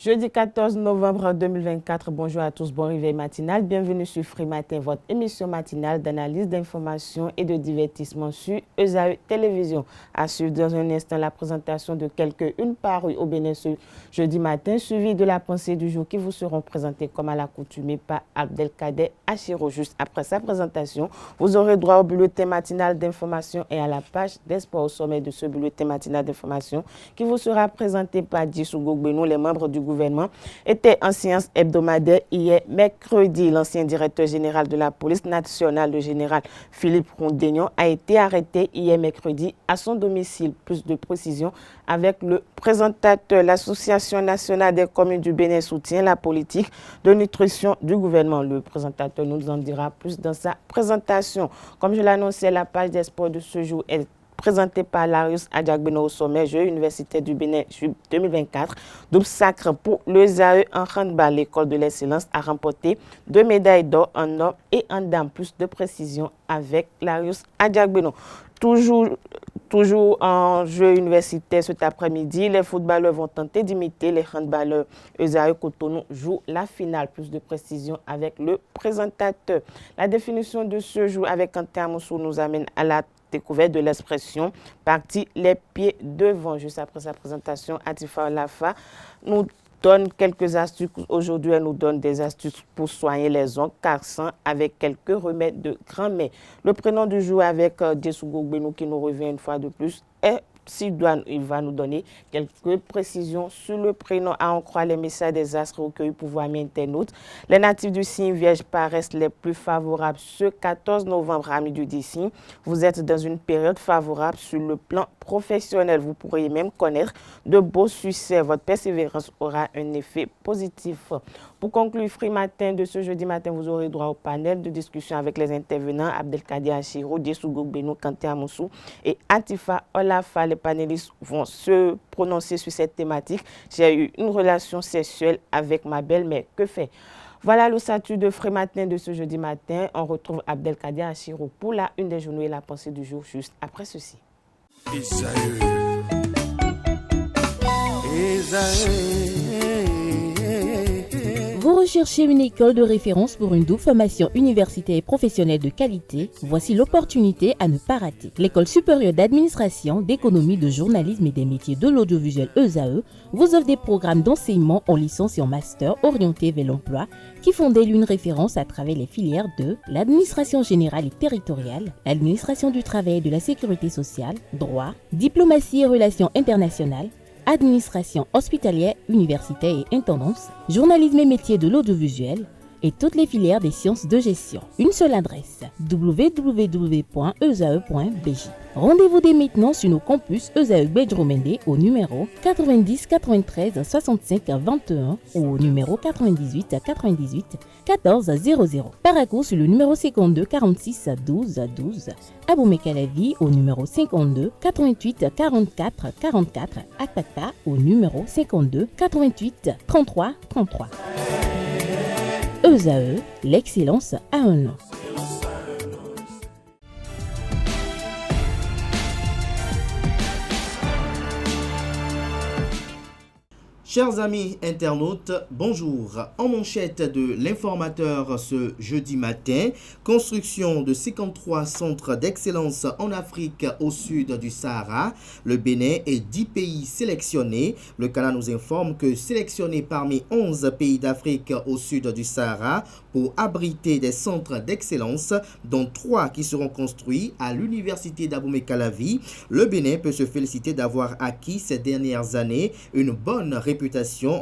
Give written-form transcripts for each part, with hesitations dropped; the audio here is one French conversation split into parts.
Jeudi 14 novembre 2024, bonjour à tous, bon réveil matinal. Bienvenue sur Free Matin, votre émission matinale d'analyse, d'information et de divertissement sur ESAE Télévision. À suivre dans un instant la présentation de quelques-unes parues au Bénin ce jeudi matin, suivi de la pensée du jour qui vous seront présentées comme à l'accoutumée par Abdelkader Achiro. Juste après sa présentation, vous aurez droit au bulletin matinal d'information et à la page des sports. Au sommet de ce bulletin matinal d'information qui vous sera présenté par Dissou Gogbenou, les membres du gouvernement était en séance hebdomadaire hier mercredi. L'ancien directeur général de la police nationale, le général Philippe Rondénion, a été arrêté hier mercredi à son domicile. Plus de précisions avec le présentateur. L'Association nationale des communes du Bénin soutient la politique de nutrition du gouvernement. Le présentateur nous en dira plus dans sa présentation. Comme je l'annonçais, la page des sports de ce jour est présenté par Larius Adjagbeno au sommet Jeux universitaires du Bénin 2024. Double sacre pour le ZAE en handball. L'école de l'excellence a remporté 2 médailles d'or en homme et en dame. Plus de précision avec Larius Adjagbeno. Toujours en jeu universitaire cet après-midi, les footballeurs vont tenter d'imiter les handballeurs. ESAE Cotonou joue la finale. Plus de précision avec le présentateur. La définition de ce jour avec Quentin Amoussou nous amène à la découverte de l'expression partie les pieds devant. Juste après sa présentation, Atifa Olafa nous donne quelques astuces. Aujourd'hui, elle nous donne des astuces pour soigner les ongles cassants avec quelques remèdes de grand-mère. Le prénom du jour avec Dissou Gogbenou qui nous revient une fois de plus est Sidoine. Il va nous donner quelques précisions sur le prénom. À en croire les messages des astres recueillis pour voir mes internautes, les natifs du signe Vierge paraissent les plus favorables ce 14 novembre. Amis du signe, vous êtes dans une période favorable sur le plan professionnel. Vous pourriez même connaître de beaux succès. Votre persévérance aura un effet positif. Pour conclure Free Matin de ce jeudi matin, vous aurez droit au panel de discussion avec les intervenants Abdelkader Achiro, Dissou Gogbenou, Kanté Amoussou et Atifa Olafa. Les panélistes vont se prononcer sur cette thématique. J'ai eu une relation sexuelle avec ma belle-mère. Que fait? Voilà le statut de Free Matin de ce jeudi matin. On retrouve Abdelkader Achiro pour la une des journaux et la pensée du jour juste après ceci. Vous recherchez une école de référence pour une double formation universitaire et professionnelle de qualité? Voici l'opportunité à ne pas rater. L'École supérieure d'administration, d'économie, de journalisme et des métiers de l'audiovisuel ESAE vous offre des programmes d'enseignement en licence et en master orientés vers l'emploi qui font d'elle une référence à travers les filières de l'administration générale et territoriale, l'administration du travail et de la sécurité sociale, droit, diplomatie et relations internationales, administration hospitalière, universitaire et intendance, journalisme et métiers de l'audiovisuel et toutes les filières des sciences de gestion. Une seule adresse, www.esae.bj. Rendez-vous dès maintenant sur nos campus ESAE Bedjromende au numéro 90 93 65 21 ou au numéro 98 98 14 00. Parakou sur le numéro 52 46 12 12. Aboumé-Calavi au numéro 52 88 44 44. Akpaka au numéro 52 88 33 33. ESAE, l'excellence a un nom. Chers amis internautes, bonjour. En manchette de l'informateur ce jeudi matin, construction de 53 centres d'excellence en Afrique au sud du Sahara, le Bénin et 10 pays sélectionnés. Le Canada nous informe que sélectionnés parmi 11 pays d'Afrique au sud du Sahara pour abriter des centres d'excellence, dont 3 qui seront construits à l'université d'Abomey-Calavi, le Bénin peut se féliciter d'avoir acquis ces dernières années une bonne réputation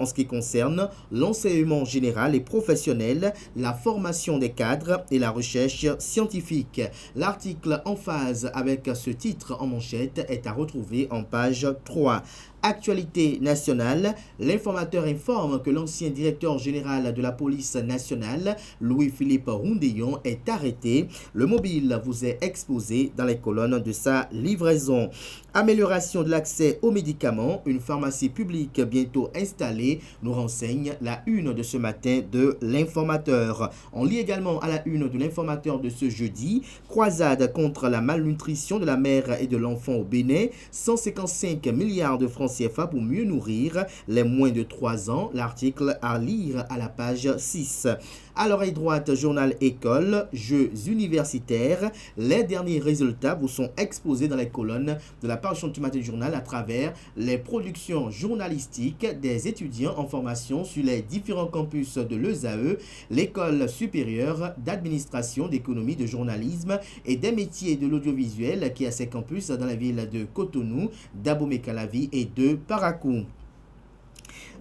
en ce qui concerne l'enseignement général et professionnel, la formation des cadres et la recherche scientifique. L'article en phase avec ce titre en manchette est à retrouver en page 3. Actualité nationale, l'informateur informe que l'ancien directeur général de la police nationale, Louis-Philippe Rondénion, est arrêté. Le mobile vous est exposé dans les colonnes de sa livraison. Amélioration de l'accès aux médicaments, une pharmacie publique bientôt installée, nous renseigne la une de ce matin de l'informateur. On lit également à la une de l'informateur de ce jeudi, croisade contre la malnutrition de la mère et de l'enfant au Bénin, 155 milliards de francs CFA pour mieux nourrir les moins de 3 ans. L'article à lire à la page 6. À l'oreille droite, journal école, jeux universitaires. Les derniers résultats vous sont exposés dans les colonnes de la parution du matin journal à travers les productions journalistiques des étudiants en formation sur les différents campus de l'ESAE, l'école supérieure d'administration, d'économie, de journalisme et des métiers de l'audiovisuel qui a ses campus dans la ville de Cotonou, d'Abomey-Calavi et de Parakou.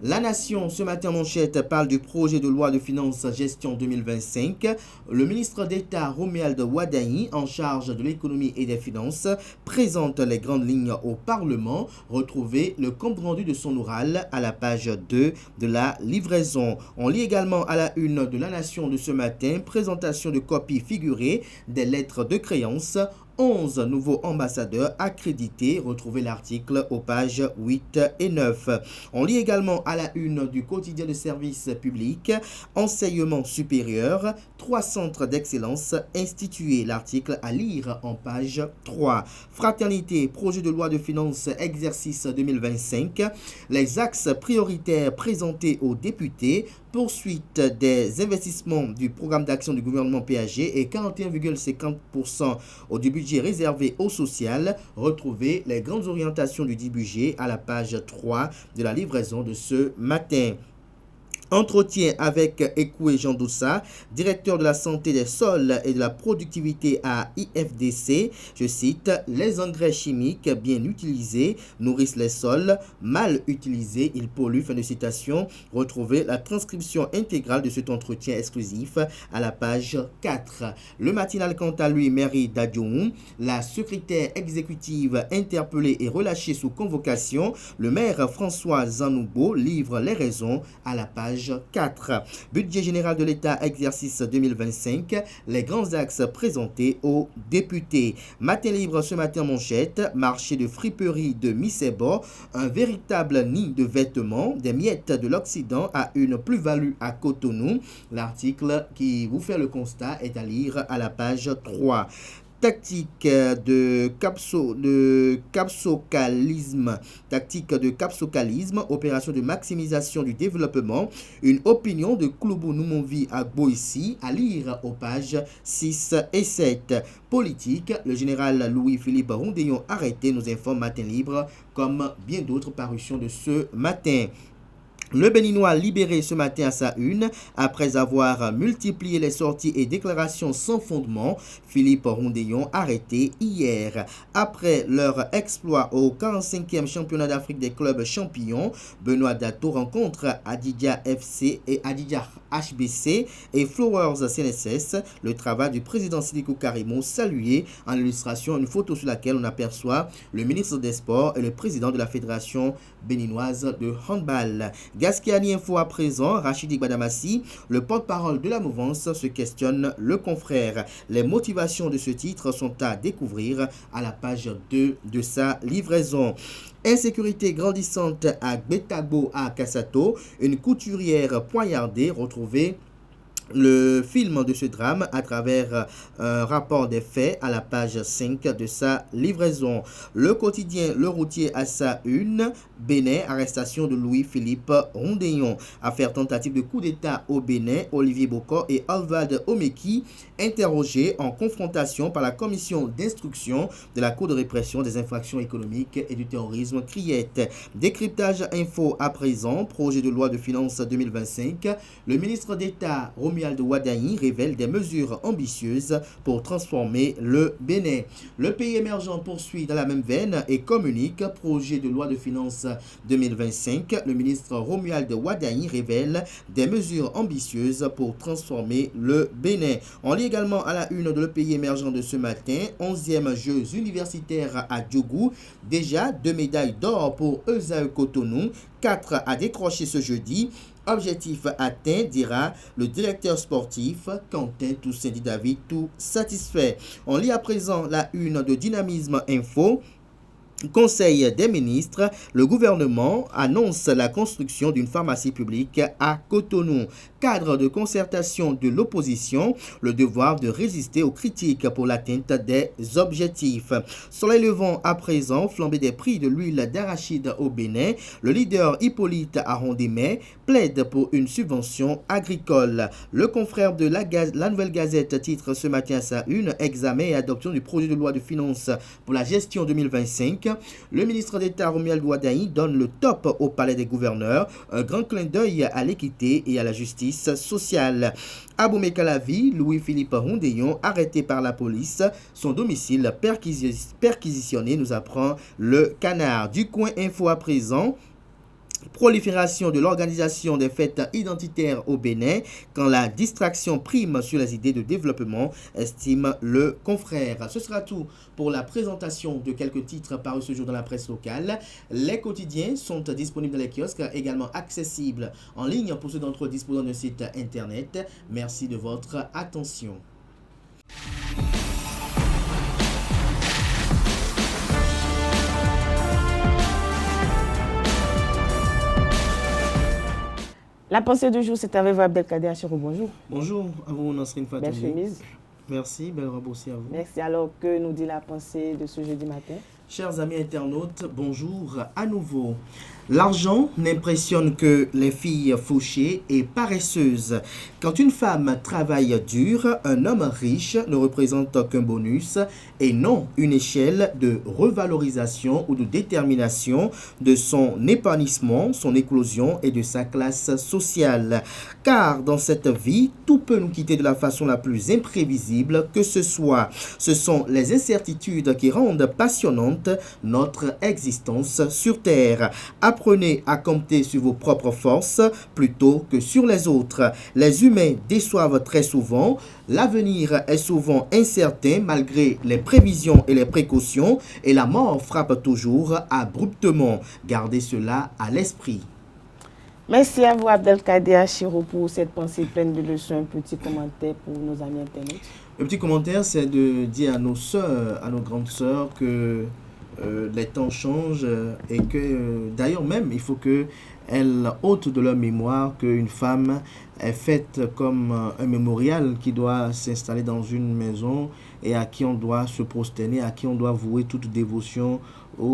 La Nation, ce matin en manchette, parle du projet de loi de finances gestion 2025. Le ministre d'État Romuald Wadayi, en charge de l'économie et des finances, présente les grandes lignes au Parlement. Retrouvez le compte rendu de son oral à la page 2 de la livraison. On lit également à la une de La Nation de ce matin, présentation de copies figurées des lettres de créance. 11 nouveaux ambassadeurs accrédités. Retrouvez l'article aux pages 8 et 9. On lit également à la une du quotidien de service public, enseignement supérieur, 3 centres d'excellence institués. L'article à lire en page 3. Fraternité, projet de loi de finances exercice 2025. Les axes prioritaires présentés aux députés. Poursuite des investissements du programme d'action du gouvernement PAG et 41,50% du budget réservé au social. Retrouvez les grandes orientations du dit budget à la page 3 de la livraison de ce matin. Entretien avec Ekoué Jean Doussa, directeur de la santé des sols et de la productivité à IFDC. Je cite, les engrais chimiques bien utilisés nourrissent les sols, mal utilisés, ils polluent. Fin de citation. Retrouvez la transcription intégrale de cet entretien exclusif à la page 4. Le matinal, quant à lui, mairie d'Adjoum, la secrétaire exécutive interpellée et relâchée sous convocation. Le maire François Zanoubo livre les raisons à la page 4. Budget général de l'État exercice 2025, les grands axes présentés aux députés. Matin libre ce matin manchette, marché de friperie de Missebo, un véritable nid de vêtements, des miettes de l'Occident à une plus-value à Cotonou. L'article qui vous fait le constat est à lire à la page 3. Tactique de capsocalisme, opération de maximisation du développement, une opinion de Kloubou Noumonvi à Boissy, à lire aux pages 6 et 7. Politique, le général Louis-Philippe Rondeillon arrêté, nous informe Matin Libre, comme bien d'autres parutions de ce matin. Le Béninois libéré ce matin à sa une, après avoir multiplié les sorties et déclarations sans fondement. Philippe Rondeillon arrêté hier. Après leur exploit au 45e championnat d'Afrique des clubs champions, Benoît Dato rencontre Adidja FC et Adidja HBC et Flowers CNSS. Le travail du président Sidikou Karimou salué, en illustration une photo sur laquelle on aperçoit le ministre des Sports et le président de la Fédération béninoise de handball. Gaskiani Info à présent, Rachidi Badamassi, le porte-parole de la mouvance, se questionne le confrère. Les motivations de ce titre sont à découvrir à la page 2 de sa livraison. Insécurité grandissante à Betabo à Kassato, une couturière poignardée. Retrouvée le film de ce drame à travers un rapport des faits à la page 5 de sa livraison. Le quotidien Le Routier à sa une, Bénin, arrestation de Louis-Philippe Rondeillon. Affaire tentative de coup d'État au Bénin, Olivier Bokor et Oswald Omeki, interrogés en confrontation par la commission d'instruction de la Cour de répression des infractions économiques et du terrorisme Criette. Décryptage info à présent, projet de loi de finances 2025. Le ministre d'État Romuald Wadayi révèle des mesures ambitieuses pour transformer le Bénin. Le pays émergent poursuit dans la même veine et communique projet de loi de finances 2025. Le ministre Romuald Wadayi révèle des mesures ambitieuses pour transformer le Bénin. On lit également à la une de Le Pays émergent de ce matin, 11e Jeux universitaires à Djougou. Déjà 2 médailles d'or pour ESAE Cotonou, 4 à décrocher ce jeudi. Objectif atteint, dira le directeur sportif Quentin Toussaint David, tout satisfait. On lit à présent la une de Dynamisme Info. Conseil des ministres, le gouvernement annonce la construction d'une pharmacie publique à Cotonou. Cadre de concertation de l'opposition, le devoir de résister aux critiques pour l'atteinte des objectifs. Soleil levant à présent, flambée des prix de l'huile d'arachide au Bénin, le leader Hippolyte Arondemais plaide pour une subvention agricole. Le confrère de la Nouvelle Gazette titre ce matin à sa une, examen et adoption du projet de loi de finances pour la gestion 2025. Le ministre d'État Romuald Ouadaï donne le top au palais des gouverneurs, un grand clin d'œil à l'équité et à la justice sociale. À Boumé-Calavi, Louis-Philippe Rondeillon, arrêté par la police, son domicile perquisitionné, nous apprend le Canard. Du Coin Info à présent. Prolifération de l'organisation des fêtes identitaires au Bénin quand la distraction prime sur les idées de développement, estime le confrère. Ce sera tout pour la présentation de quelques titres parus ce jour dans la presse locale. Les quotidiens sont disponibles dans les kiosques, également accessibles en ligne pour ceux d'entre eux disposant d'un site internet. Merci de votre attention. La pensée du jour, c'est avec vous, Abdelkader Achirou. Bonjour. Bonjour à vous, Nasrine Fatoumi. Belle chemise. Merci, belle robe aussi à vous. Merci. Alors, que nous dit la pensée de ce jeudi matin? Chers amis internautes, bonjour à nouveau. L'argent n'impressionne que les filles fauchées et paresseuses. Quand une femme travaille dur, un homme riche ne représente qu'un bonus et non une échelle de revalorisation ou de détermination de son épanouissement, son éclosion et de sa classe sociale. Car dans cette vie, tout peut nous quitter de la façon la plus imprévisible que ce soit. Ce sont les incertitudes qui rendent passionnante notre existence sur Terre. Apprenez à compter sur vos propres forces plutôt que sur les autres. Les humains déçoivent très souvent. L'avenir est souvent incertain malgré les prévisions et les précautions et la mort frappe toujours abruptement. Gardez cela à l'esprit. Merci à vous, Abdelkader Achirou, pour cette pensée pleine de leçons. Un petit commentaire pour nos amis internautes. Le petit commentaire, c'est de dire à nos sœurs, à nos grandes sœurs que les temps changent et que d'ailleurs même il faut qu'elles ôtent de leur mémoire qu'une femme est faite comme un mémorial qui doit s'installer dans une maison et à qui on doit se prosterner, à qui on doit vouer toute dévotion, tout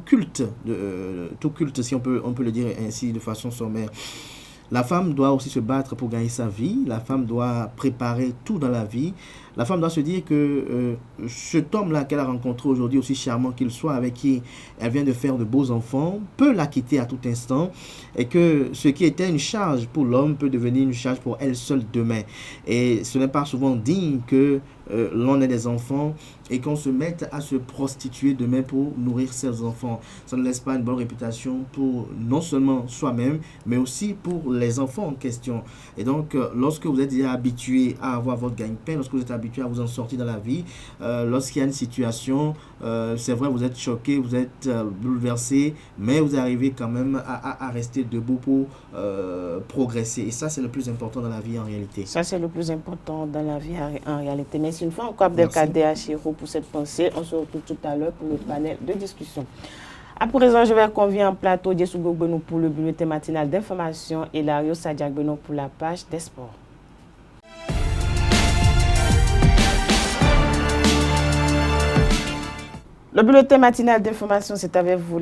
culte si on peut le dire ainsi de façon sommaire. La femme doit aussi se battre pour gagner sa vie. La femme doit préparer tout dans la vie. La femme doit se dire que cet homme-là qu'elle a rencontré aujourd'hui, aussi charmant qu'il soit, avec qui elle vient de faire de beaux enfants, peut la quitter à tout instant et que ce qui était une charge pour l'homme peut devenir une charge pour elle seule demain. Et ce n'est pas souvent digne que l'on ait des enfants et qu'on se mette à se prostituer demain pour nourrir ses enfants. Ça ne laisse pas une bonne réputation pour non seulement soi-même, mais aussi pour les enfants en question. Et donc, lorsque vous êtes déjà habitué à avoir votre gagne-pain, lorsque vous êtes habitué à vous en sortir dans la vie, lorsqu'il y a une situation, c'est vrai, vous êtes choqué, vous êtes bouleversé, mais vous arrivez quand même à rester debout pour progresser. Et ça, c'est le plus important dans la vie en réalité. Ça, c'est le plus important dans la vie en réalité. Merci une fois encore, Abdelkader Achirou, pour cette pensée. On se retrouve tout à l'heure pour le panel de discussion. À présent, je vais convier en plateau Djessougo Benou pour le bulletin matinal d'information et Lario Sadiak Benou pour la page des sports. Le bulletin matinal d'information, c'est avec vous,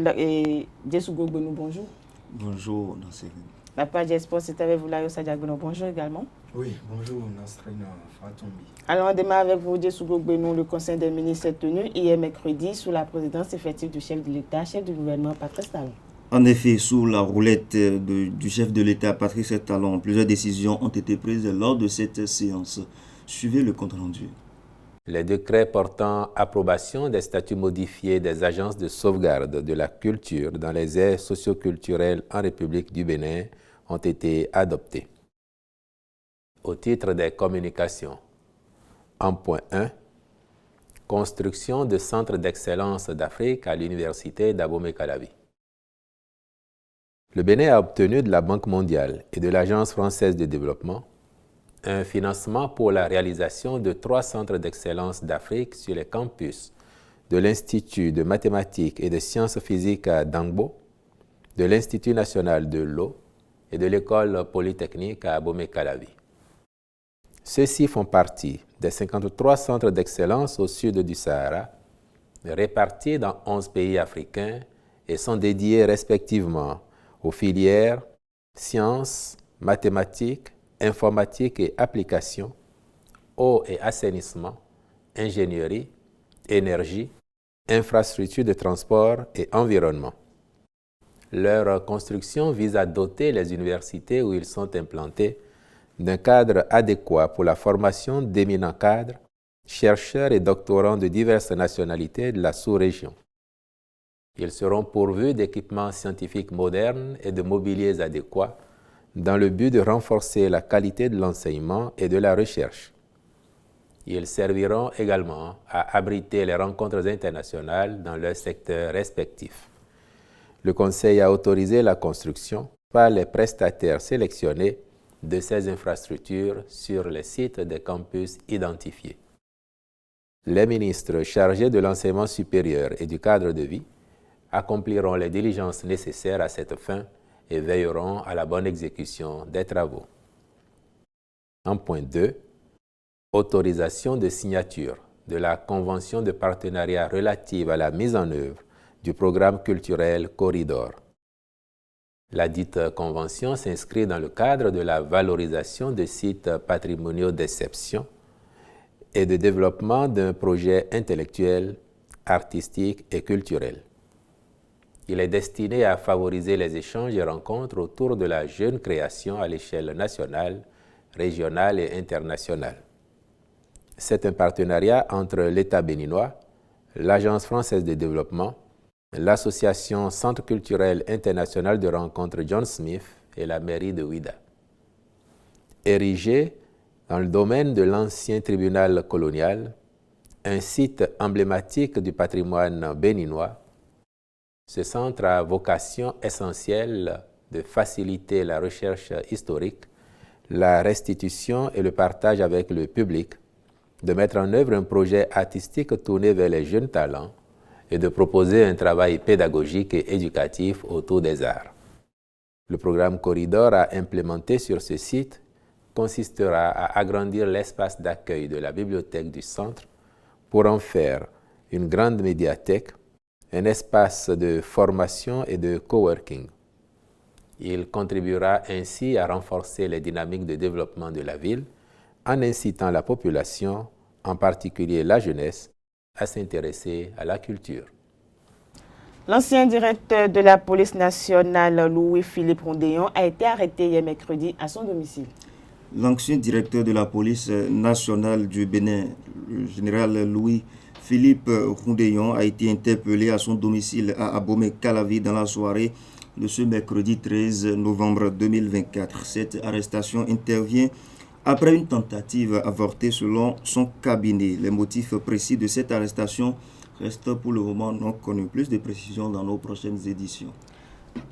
Djessougo Benou, bonjour. Bonjour, Nasrine. La page des sports, c'est avec vous, Lario Sadiak Benou, bonjour également. Oui, bonjour, Nasrine Fatoumi. Alors, on démarre avec vous, Djessougo Benou. Le Conseil des ministres est tenu hier mercredi sous la présidence effective du chef de l'État, chef du gouvernement, Patrice Talon. En effet, sous la roulette du chef de l'État, Patrice Talon, plusieurs décisions ont été prises lors de cette séance. Suivez le compte rendu. Les décrets portant approbation des statuts modifiés des agences de sauvegarde de la culture dans les aires socioculturelles en République du Bénin ont été adoptés. Au titre des communications, en point 1, construction de centres d'excellence d'Afrique à l'université d'Abomey-Calavi. Le Bénin a obtenu de la Banque mondiale et de l'Agence française de développement un financement pour la réalisation de 3 centres d'excellence d'Afrique sur les campus de l'Institut de mathématiques et de sciences physiques à Dangbo, de l'Institut national de l'eau et de l'École polytechnique à Abomey-Calavi. Ceux-ci font partie des 53 centres d'excellence au sud du Sahara, répartis dans 11 pays africains et sont dédiés respectivement aux filières sciences, mathématiques, informatique et applications, eau et assainissement, ingénierie, énergie, infrastructures de transport et environnement. Leur construction vise à doter les universités où ils sont implantés d'un cadre adéquat pour la formation d'éminents cadres, chercheurs et doctorants de diverses nationalités de la sous-région. Ils seront pourvus d'équipements scientifiques modernes et de mobiliers adéquats dans le but de renforcer la qualité de l'enseignement et de la recherche. Ils serviront également à abriter les rencontres internationales dans leurs secteurs respectifs. Le Conseil a autorisé la construction par les prestataires sélectionnés de ces infrastructures sur les sites des campus identifiés. Les ministres chargés de l'enseignement supérieur et du cadre de vie accompliront les diligences nécessaires à cette fin et veilleront à la bonne exécution des travaux. En point 2, autorisation de signature de la Convention de partenariat relative à la mise en œuvre du programme culturel Corridor. La dite convention s'inscrit dans le cadre de la valorisation des sites patrimoniaux d'exception et de développement d'un projet intellectuel, artistique et culturel. Il est destiné à favoriser les échanges et rencontres autour de la jeune création à l'échelle nationale, régionale et internationale. C'est un partenariat entre l'État béninois, l'Agence française de développement, l'Association Centre culturel international de rencontres John Smith et la mairie de Ouidah. Érigé dans le domaine de l'ancien tribunal colonial, un site emblématique du patrimoine béninois, ce centre a vocation essentielle de faciliter la recherche historique, la restitution et le partage avec le public, de mettre en œuvre un projet artistique tourné vers les jeunes talents et de proposer un travail pédagogique et éducatif autour des arts. Le programme Corridor à implémenter sur ce site consistera à agrandir l'espace d'accueil de la bibliothèque du centre pour en faire une grande médiathèque, un espace de formation et de coworking. Il contribuera ainsi à renforcer les dynamiques de développement de la ville en incitant la population, en particulier la jeunesse, à s'intéresser à la culture. L'ancien directeur de la police nationale, Louis-Philippe Rondéon, a été arrêté hier mercredi à son domicile. L'ancien directeur de la police nationale du Bénin, le général Louis-Philippe Rondéon, a été interpellé à son domicile à Abomey-Calavi dans la soirée de ce mercredi 13 novembre 2024. Cette arrestation intervient après une tentative avortée selon son cabinet. Les motifs précis de cette arrestation restent pour le moment non connus. Plus de précisions dans nos prochaines éditions.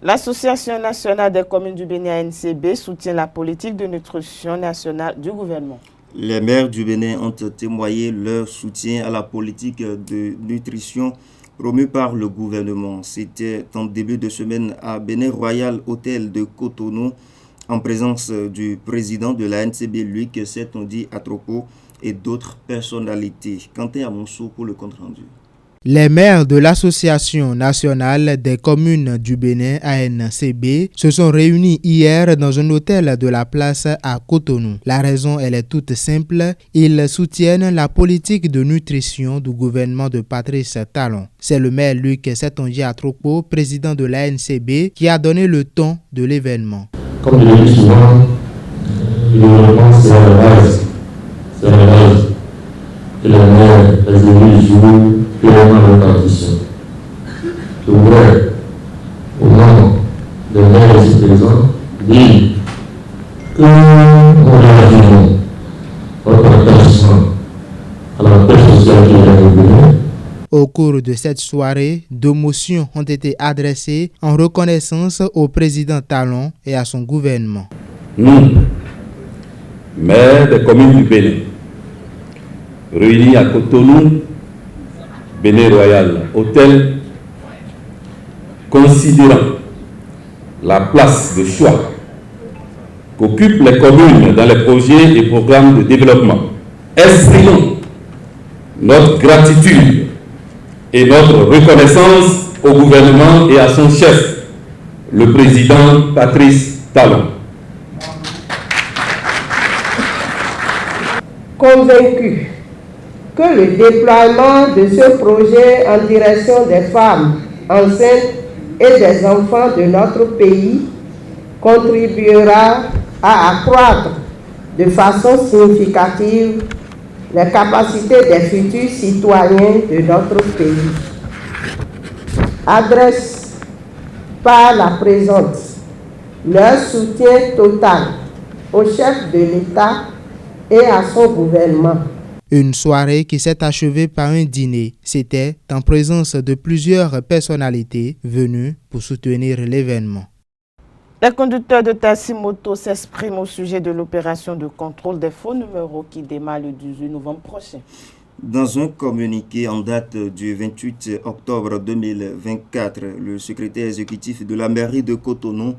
L'Association nationale des communes du Bénin, ANCB, soutient la politique de nutrition nationale du gouvernement. Les maires du Bénin ont témoigné leur soutien à la politique de nutrition promue par le gouvernement. C'était en début de semaine à Bénin Royal Hôtel de Cotonou, en présence du président de la ANCB, Luc Setondi Atropo, et d'autres personnalités. Quentin Amonsou pour le compte-rendu. Les maires de l'Association nationale des communes du Bénin, ANCB, se sont réunis hier dans un hôtel de la place à Cotonou. La raison, elle est toute simple. Ils soutiennent la politique de nutrition du gouvernement de Patrice Talon. C'est le maire Luc Setondi Atropo, président de l'ANCB, qui a donné le ton de l'événement. Comme je le dis souvent, le développement, c'est la base. C'est la base. Et les maires, les élus jouent pleinement leur partition. Je voudrais, au nom des maires ici présents, dire que nous réagissons notre attachement à la paix sociale qui est révélée. Au cours de cette soirée, 2 motions ont été adressées en reconnaissance au président Talon et à son gouvernement. Nous, maires des communes du Bénin, réunis à Cotonou Bénin Royal Hôtel, considérant la place de choix qu'occupent les communes dans les projets et programmes de développement, exprimons notre gratitude et notre reconnaissance au gouvernement et à son chef, le président Patrice Talon. Convaincu que le déploiement de ce projet en direction des femmes enceintes et des enfants de notre pays contribuera à accroître de façon significative les capacités des futurs citoyens de notre pays. Adresse par la présente leur soutien total au chef de l'État et à son gouvernement. Une soirée qui s'est achevée par un dîner. C'était en présence de plusieurs personnalités venues pour soutenir l'événement. Les conducteurs de taxi-moto s'expriment au sujet de l'opération de contrôle des faux numéros qui démarre le 18 novembre prochain. Dans un communiqué en date du 28 octobre 2024, le secrétaire exécutif de la mairie de Cotonou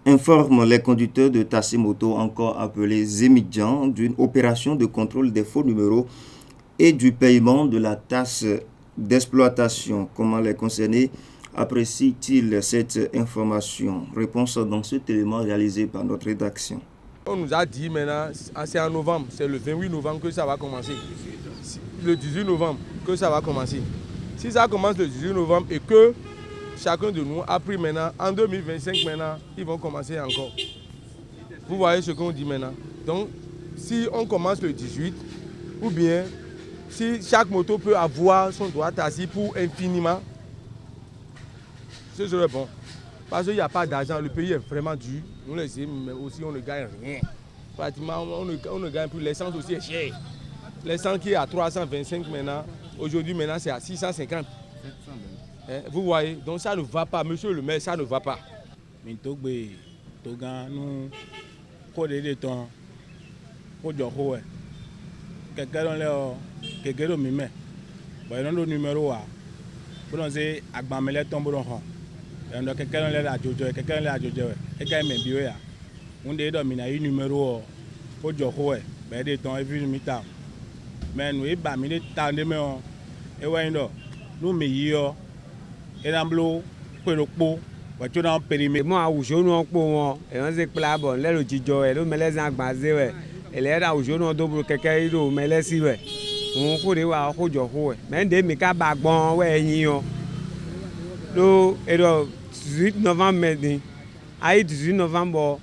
informe les conducteurs de taxi-moto, encore appelés Zémidjan, d'une opération de contrôle des faux numéros et du paiement de la taxe d'exploitation. Comment les concernés apprécient-ils cette information? Réponse dans cet élément réalisé par notre rédaction. On nous a dit maintenant, c'est en novembre, c'est le 28 novembre que ça va commencer. Le 18 novembre que ça va commencer. Si ça commence le 18 novembre et que chacun de nous a pris maintenant, en 2025 maintenant, ils vont commencer encore. Vous voyez ce qu'on dit maintenant. Donc, si on commence le 18, ou bien si chaque moto peut avoir son droit taxi pour infiniment, ce serait bon. Parce qu'il n'y a pas d'argent, le pays est vraiment dur. Nous les mais aussi on ne gagne rien. Pratiquement, on ne gagne plus. L'essence aussi est cher. L'essence qui est à 325 maintenant, aujourd'hui maintenant c'est à 650. Vous voyez, donc ça ne va pas, monsieur le maire, ça ne va pas. Moi, au jour où on s'est plaint, bon, là, le Dijon, le Mélèze en Gbazé, et là, au jour où on doit quelqu'un, il Mélèze, on peut voir au jour, mais des méca bagbon, ouais, yon. Le 18 novembre, maintenant, à 18 novembre,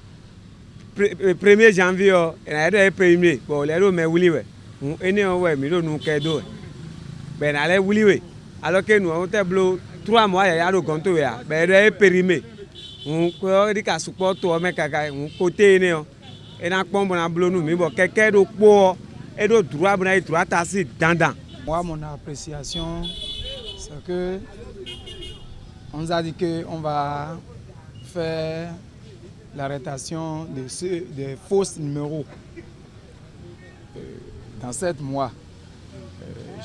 1er janvier, et là, il est premier, bon, là, mais oui, ouais, on est en ouais, mais nous, cadeau, ben, allez, oui, alors que nous, on tableau. 3 mois, il y a le compte, il y a périmé. On dit qu'à support, on met un côté, et on a pompe en bleu, mais bon, quelqu'un de poids et de droit, on a droit assez dandant. Moi, mon appréciation, c'est que on nous a dit qu'on va faire l'arrêtation des faux numéros dans 7 mois.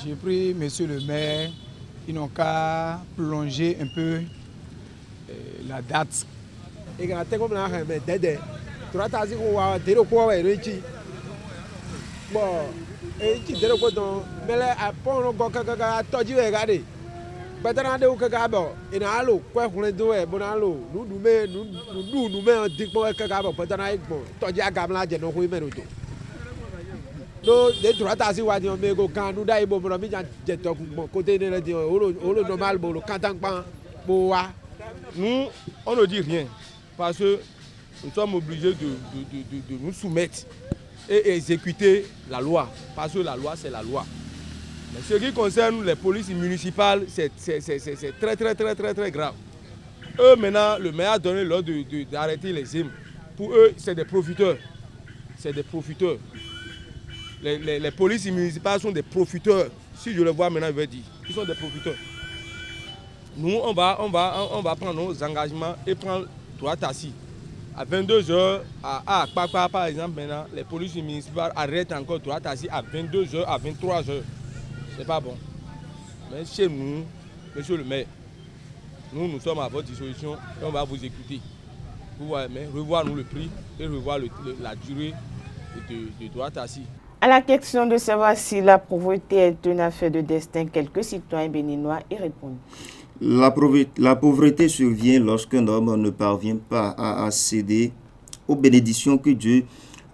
J'ai pris monsieur le maire. Ils n'ont qu'à plonger un peu la date. Et quand on a un dédé, tu as dit qu'on va dire quoi est riche. Bon, et tu dis quoi donc, mais là, après on a tordu regarder. Peut-être on a bon, et na allo, quoi qu'on doit, bon allo, nous met un dick pour que peut-être bon, tordu à gamla, j'ai non mais auto. No, les droits d'asile ou à dire mais quand nous d'ailleurs bon mais j'ai côté de dire le normal bon le canton pas nous on ne dit rien parce que nous sommes obligés de nous soumettre et exécuter la loi parce que la loi c'est la loi. Mais ce qui concerne les polices municipales c'est très grave. Eux maintenant le maire a donné l'ordre d'arrêter les îles. Pour eux c'est des profiteurs. C'est des profiteurs. Les polices municipales sont des profiteurs. Si je le vois maintenant, je vais dire. Ils sont des profiteurs. Nous, on va prendre nos engagements et prendre 3 taxis. À 22h, à Akpakpa, par exemple, maintenant, les polices municipales arrêtent encore 3 taxis à 22h, à 23h. C'est pas bon. Mais chez nous, monsieur le maire, nous sommes à votre disposition et on va vous écouter. Revoir nous le prix et revoir la durée de droit assis. À la question de savoir si la pauvreté est une affaire de destin, quelques citoyens béninois y répondent. La pauvreté survient lorsqu'un homme ne parvient pas à accéder aux bénédictions que Dieu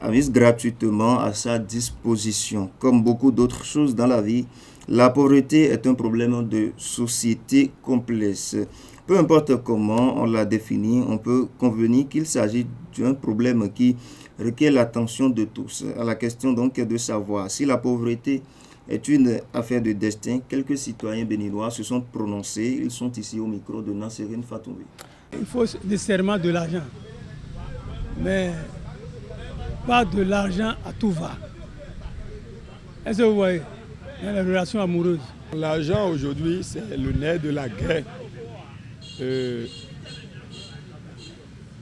a mises gratuitement à sa disposition. Comme beaucoup d'autres choses dans la vie, la pauvreté est un problème de société complexe. Peu importe comment on la définit, on peut convenir qu'il s'agit d'un problème qui requiert l'attention de tous. À la question donc de savoir si la pauvreté est une affaire de destin, quelques citoyens béninois se sont prononcés. Ils sont ici au micro de Nasserine Fatoumbi. Il faut nécessairement de l'argent, mais pas de l'argent à tout va. Est-ce que vous voyez dans les relations amoureuses? L'argent aujourd'hui, c'est le nerf de la guerre.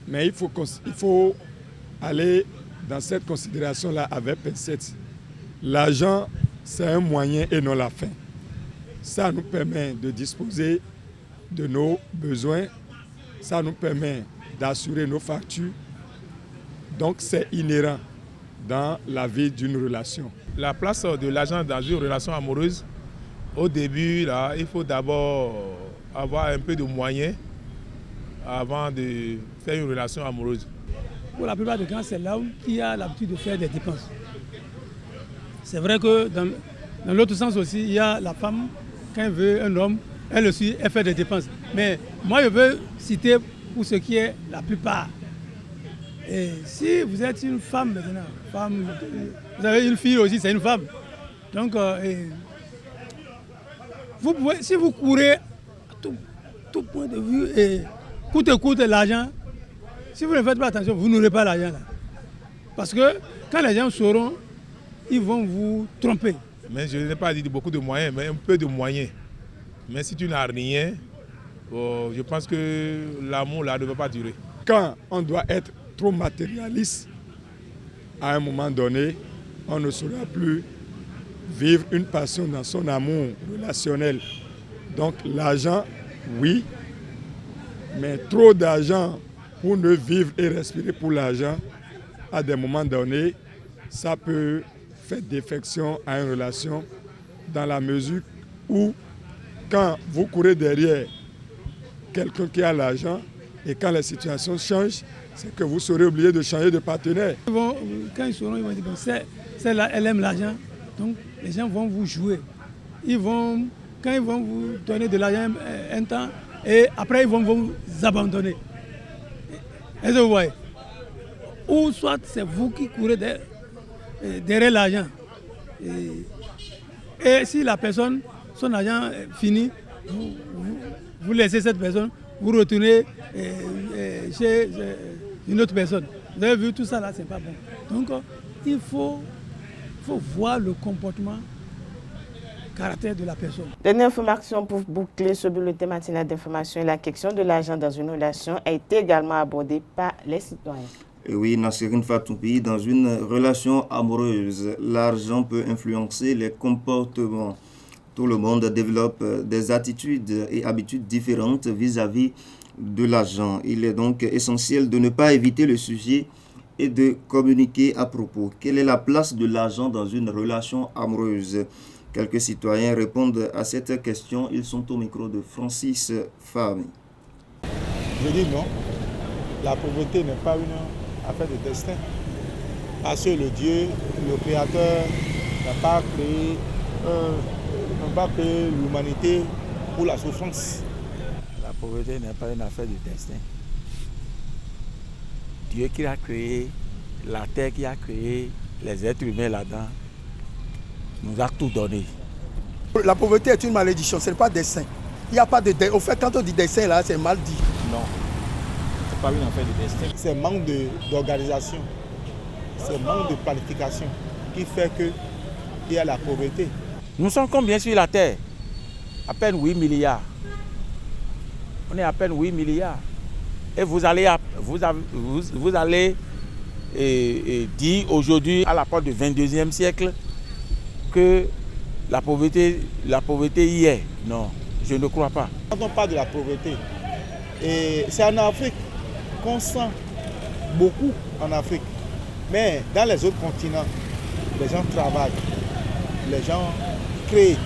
Mais il faut aller dans cette considération-là avec pincette. L'argent, c'est un moyen et non la fin. Ça nous permet de disposer de nos besoins, ça nous permet d'assurer nos factures. Donc c'est inhérent dans la vie d'une relation. La place de l'argent dans une relation amoureuse, au début, là, il faut d'abord avoir un peu de moyens avant de faire une relation amoureuse. Pour la plupart des cas, c'est l'homme qui a l'habitude de faire des dépenses. C'est vrai que dans l'autre sens aussi, il y a la femme, quand elle veut un homme, elle aussi, elle fait des dépenses. Mais moi, je veux citer pour ce qui est la plupart. Et si vous êtes une femme maintenant, vous avez une fille aussi, c'est une femme. Donc, vous pouvez, si vous courez à tout point de vue et coûte l'argent, si vous ne faites pas attention, vous n'aurez pas l'argent là. Parce que quand les gens sauront, ils vont vous tromper. Mais je n'ai pas dit beaucoup de moyens, mais un peu de moyens. Mais si tu n'as rien, je pense que l'amour là ne va pas durer. Quand on doit être trop matérialiste, à un moment donné, on ne saura plus vivre une passion dans son amour relationnel. Donc l'argent, oui, mais trop d'argent pour ne vivre et respirer pour l'argent, à des moments donnés, ça peut faire défection à une relation dans la mesure où quand vous courez derrière quelqu'un qui a l'argent et quand la situation change, c'est que vous serez obligé de changer de partenaire. Quand ils sauront, ils vont dire bon, celle-là, elle aime l'argent, donc les gens vont vous jouer. Quand ils vont vous donner de l'argent un temps, et après ils vont vous abandonner. Est-ce que vous voyez? Ou soit c'est vous qui courez derrière l'argent. Et si la personne, son argent est fini, vous laissez cette personne, vous retournez chez une autre personne. Vous avez vu tout ça là, c'est pas bon. Donc il faut voir le comportement, caractère de la personne. Dernière information pour boucler ce bulletin matinal d'information, la question de l'argent dans une relation a été également abordée par les citoyens. Et oui, Nasserine Fatoumbi, dans une relation amoureuse, l'argent peut influencer les comportements. Tout le monde développe des attitudes et habitudes différentes vis-à-vis de l'argent. Il est donc essentiel de ne pas éviter le sujet et de communiquer à propos. Quelle est la place de l'argent dans une relation amoureuse? Quelques citoyens répondent à cette question. Ils sont au micro de Francis Fami. Je dis non. La pauvreté n'est pas une affaire de destin. Parce que le Dieu, le Créateur, n'a pas créé l'humanité pour la souffrance. La pauvreté n'est pas une affaire de destin. Dieu qui a créé la terre, qui a créé les êtres humains là-dedans, nous a tout donné. La pauvreté est une malédiction, ce n'est pas destin. Il n'y a pas de destin. Au fait, quand on dit destin, là, c'est mal dit. Non, ce n'est pas une affaire de destin. C'est manque d'organisation, c'est manque de planification qui fait qu'il y a la pauvreté. Nous sommes combien sur la terre? À peine 8 milliards. On est à peine 8 milliards. Et vous allez dire aujourd'hui, à la porte du 22e siècle, que la pauvreté y est. Non, je ne crois pas. Quand on parle de la pauvreté, c'est en Afrique qu'on sent beaucoup en Afrique. Mais dans les autres continents, les gens travaillent, les gens créent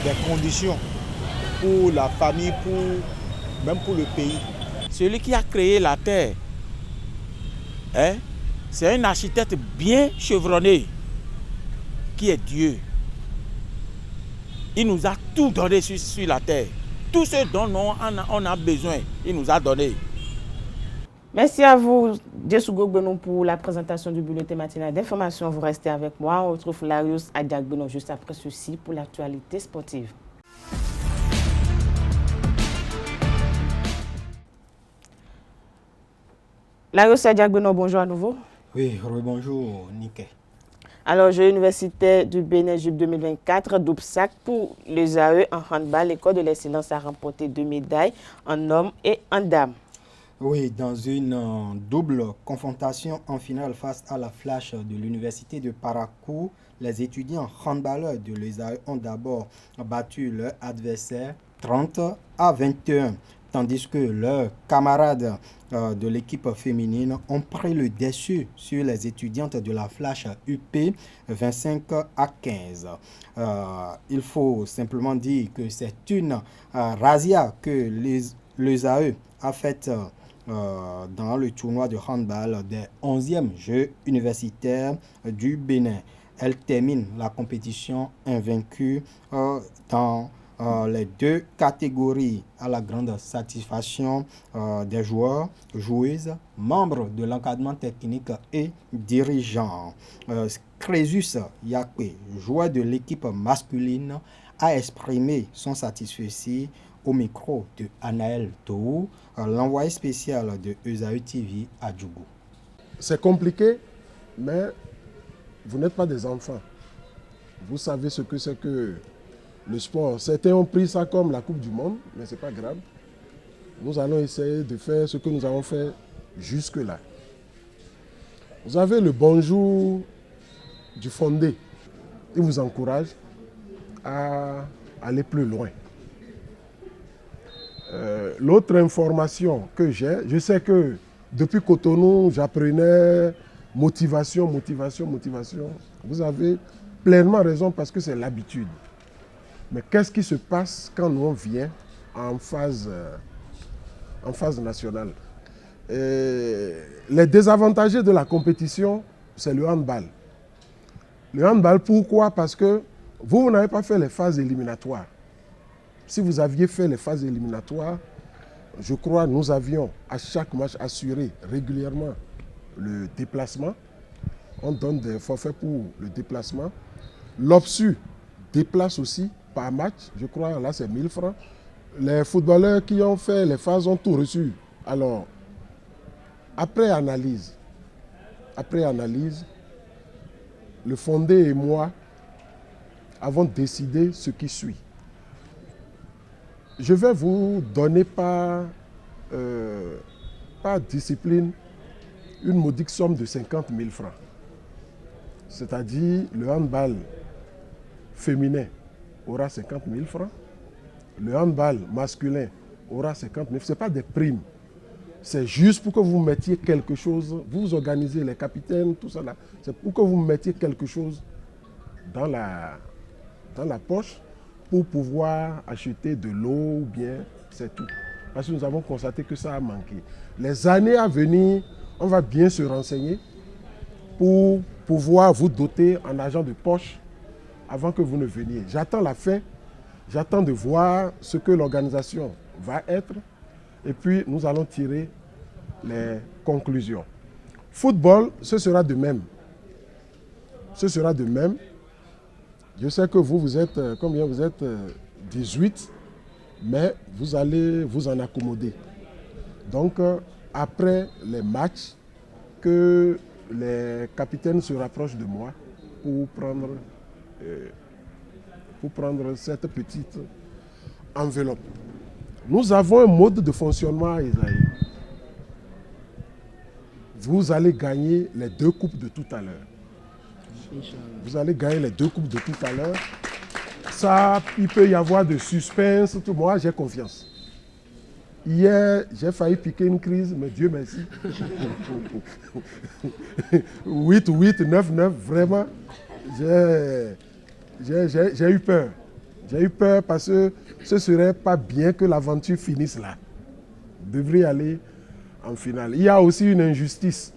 des conditions pour la famille, même pour le pays. Celui qui a créé la terre, hein, c'est un architecte bien chevronné, qui est Dieu. Il nous a tout donné sur la terre. Tout ce dont on a besoin, il nous a donné. Merci à vous, Djesougo Gbenou, pour la présentation du bulletin matinal d'information. Vous restez avec moi. On retrouve Larius Adiagbenou juste après ceci pour l'actualité sportive. Larius Adiagbenou, bonjour à nouveau. Oui, bonjour, Niké. Alors, Jeux universitaires du Bénin Jup 2024, double sac pour les AE en handball. L'école de l'excellence a remporté 2 médailles en hommes et en dames. Oui, dans une double confrontation en finale face à la Flash de l'université de Parakou, les étudiants handballeurs de l'ESAE ont d'abord battu leur adversaire 30-21, tandis que leurs camarades de l'équipe féminine ont pris le dessus sur les étudiantes de la Flash UP 25-15. Il faut simplement dire que c'est une razzia que l'ESAE a faite dans le tournoi de handball des 11e Jeux universitaires du Bénin. Elle termine la compétition invaincue dans les deux catégories, à la grande satisfaction des joueurs, joueuses, membres de l'encadrement technique et dirigeants. Crésus Yakwe, joueur de l'équipe masculine, a exprimé son satisfait au micro de Anaël Tou, l'envoyé spécial de ESAE TV à Djougou. C'est compliqué, mais vous n'êtes pas des enfants. Vous savez ce que c'est que le sport. Certains ont pris ça comme la Coupe du Monde, mais ce n'est pas grave. Nous allons essayer de faire ce que nous avons fait jusque-là. Vous avez le bonjour du fondé. Il vous encourage à aller plus loin. L'autre information que j'ai, je sais que depuis Cotonou, j'apprenais motivation. Vous avez pleinement raison parce que c'est l'habitude. Mais qu'est-ce qui se passe quand on vient en phase nationale? Les désavantagés de la compétition, c'est le handball. Le handball, pourquoi? Parce que vous n'avez pas fait les phases éliminatoires. Si vous aviez fait les phases éliminatoires, je crois que nous avions à chaque match assuré régulièrement le déplacement. On donne des forfaits pour le déplacement. L'OPSU déplace aussi par match. Je crois là c'est 1000 francs. Les footballeurs qui ont fait les phases ont tout reçu. Alors, après analyse, le fondé et moi avons décidé ce qui suit. Je vais vous donner par discipline une modique somme de 50 000 francs. C'est-à-dire le handball féminin aura 50 000 francs, le handball masculin aura 50 000 francs. Ce n'est pas des primes, c'est juste pour que vous mettiez quelque chose, vous organisez les capitaines, tout ça là, c'est pour que vous mettiez quelque chose dans la poche pour pouvoir acheter de l'eau ou bien c'est tout. Parce que nous avons constaté que ça a manqué. Les années à venir, on va bien se renseigner pour pouvoir vous doter en argent de poche avant que vous ne veniez. J'attends la fin, j'attends de voir ce que l'organisation va être et puis nous allons tirer les conclusions. Football, ce sera de même. Ce sera de même. Je sais que vous êtes, combien vous êtes 18, mais vous allez vous en accommoder. Donc, après les matchs, que les capitaines se rapprochent de moi pour prendre cette petite enveloppe. Nous avons un mode de fonctionnement à Isaïe. Vous allez gagner les 2 coupes de tout à l'heure. Vous allez gagner les 2 coupes de tout à l'heure. Ça, il peut y avoir de suspense. Tout. Moi, j'ai confiance. Hier, j'ai failli piquer une crise, mais Dieu merci. 8-8, 9-9, vraiment, j'ai eu peur. J'ai eu peur parce que ce ne serait pas bien que l'aventure finisse là. On devrait aller en finale. Il y a aussi une injustice.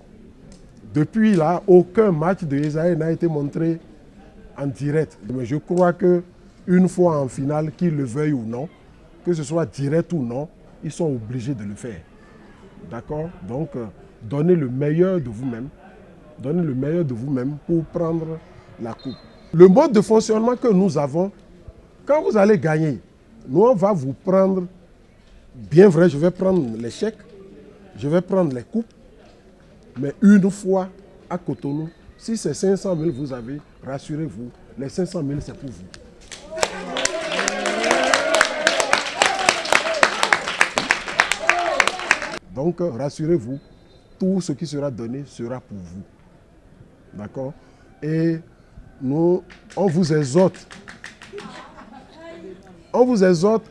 Depuis là, aucun match de Esaïe n'a été montré en direct. Mais je crois qu'une fois en finale, qu'ils le veuillent ou non, que ce soit direct ou non, ils sont obligés de le faire. D'accord? Donc, donnez le meilleur de vous-même. Donnez le meilleur de vous-même pour prendre la coupe. Le mode de fonctionnement que nous avons, quand vous allez gagner, nous, on va vous prendre, bien vrai, je vais prendre les chèques, je vais prendre les coupes, mais une fois à Cotonou, si c'est 500 000 vous avez, rassurez-vous, les 500 000 c'est pour vous. Donc, rassurez-vous, tout ce qui sera donné sera pour vous. D'accord? Et nous, on vous exhorte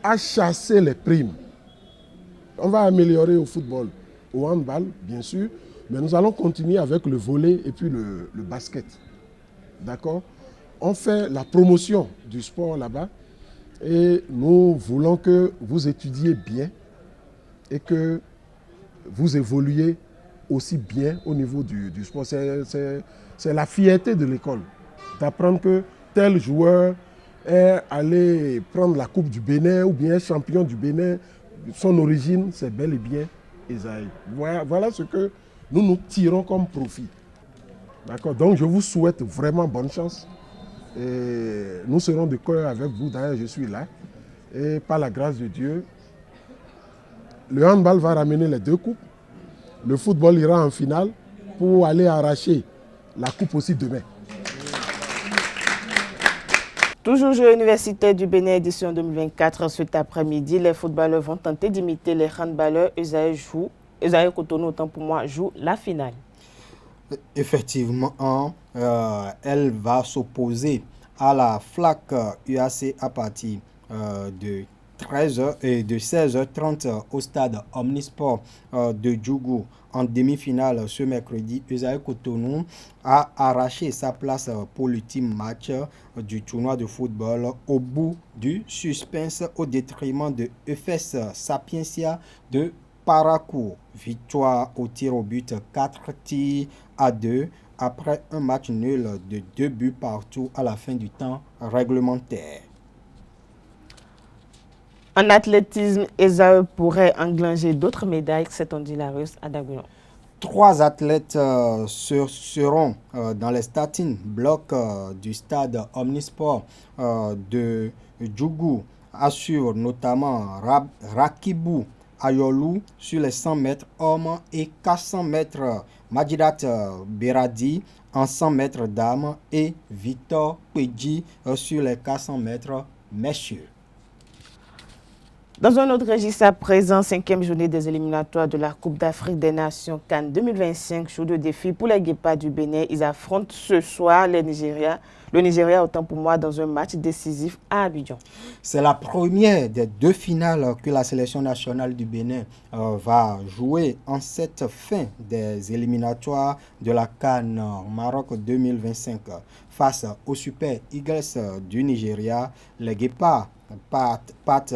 à chasser les primes. On va améliorer au football, au handball, bien sûr, mais nous allons continuer avec le volley et puis le basket. D'accord? On fait la promotion du sport là-bas et nous voulons que vous étudiez bien et que vous évoluez aussi bien au niveau du sport. C'est la fierté de l'école d'apprendre que tel joueur est allé prendre la Coupe du Bénin ou bien champion du Bénin. Son origine, c'est bel et bien Esaïe. Voilà ce que nous tirons comme profit. D'accord? Donc, je vous souhaite vraiment bonne chance. Et nous serons de cœur avec vous. D'ailleurs, je suis là. Et par la grâce de Dieu, le handball va ramener les 2 coupes. Le football ira en finale pour aller arracher la coupe aussi demain. Toujours Jeux universitaires du Bénin édition 2024, cet après-midi, les footballeurs vont tenter d'imiter les handballeurs. Esaïe Cotonou, autant pour moi, joue la finale. Effectivement, elle va s'opposer à la FLAC UAC à partir de 13h et de 16h30 au stade Omnisport de Djougou. En demi-finale ce mercredi, Esaïe Cotonou a arraché sa place pour l'ultime match du tournoi de football au bout du suspense au détriment de EFES Sapientia de Parakou. Victoire au tir au but 4-2 après un match nul de 2 buts partout à la fin du temps réglementaire. En athlétisme, Esaïe pourrait englanger d'autres médailles, c'est dit la Russe à Daguillon. 3 athlètes seront dans les starting blocks du stade Omnisport de Djougou, assure notamment Rakibou Ayolou sur les 100 mètres hommes et 400 mètres Majidat Beradi en 100 mètres dames et Victor Pedji sur les 400 mètres messieurs. Dans un autre registre à présent, 5e journée des éliminatoires de la Coupe d'Afrique des Nations Cannes 2025, jour de défi pour les Guépards du Bénin. Ils affrontent ce soir le Nigeria, autant pour moi, dans un match décisif à Abidjan. C'est la première des 2 finales que la sélection nationale du Bénin va jouer en cette fin des éliminatoires de la Cannes Maroc 2025. Face aux Super Eagles du Nigeria, les Guépards partent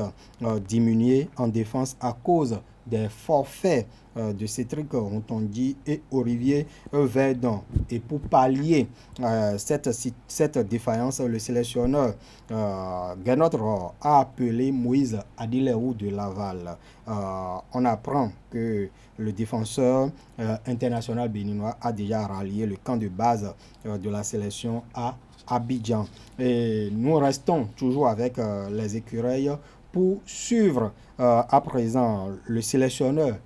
diminuer en défense à cause des forfaits de Cédric Rontondi et Olivier Verdon. Et pour pallier cette défaillance, le sélectionneur Guénotre a appelé Moïse Adilerou de Laval. On apprend que le défenseur international béninois a déjà rallié le camp de base de la sélection à Abidjan. Et nous restons toujours avec les écureuils pour suivre à présent le sélectionneur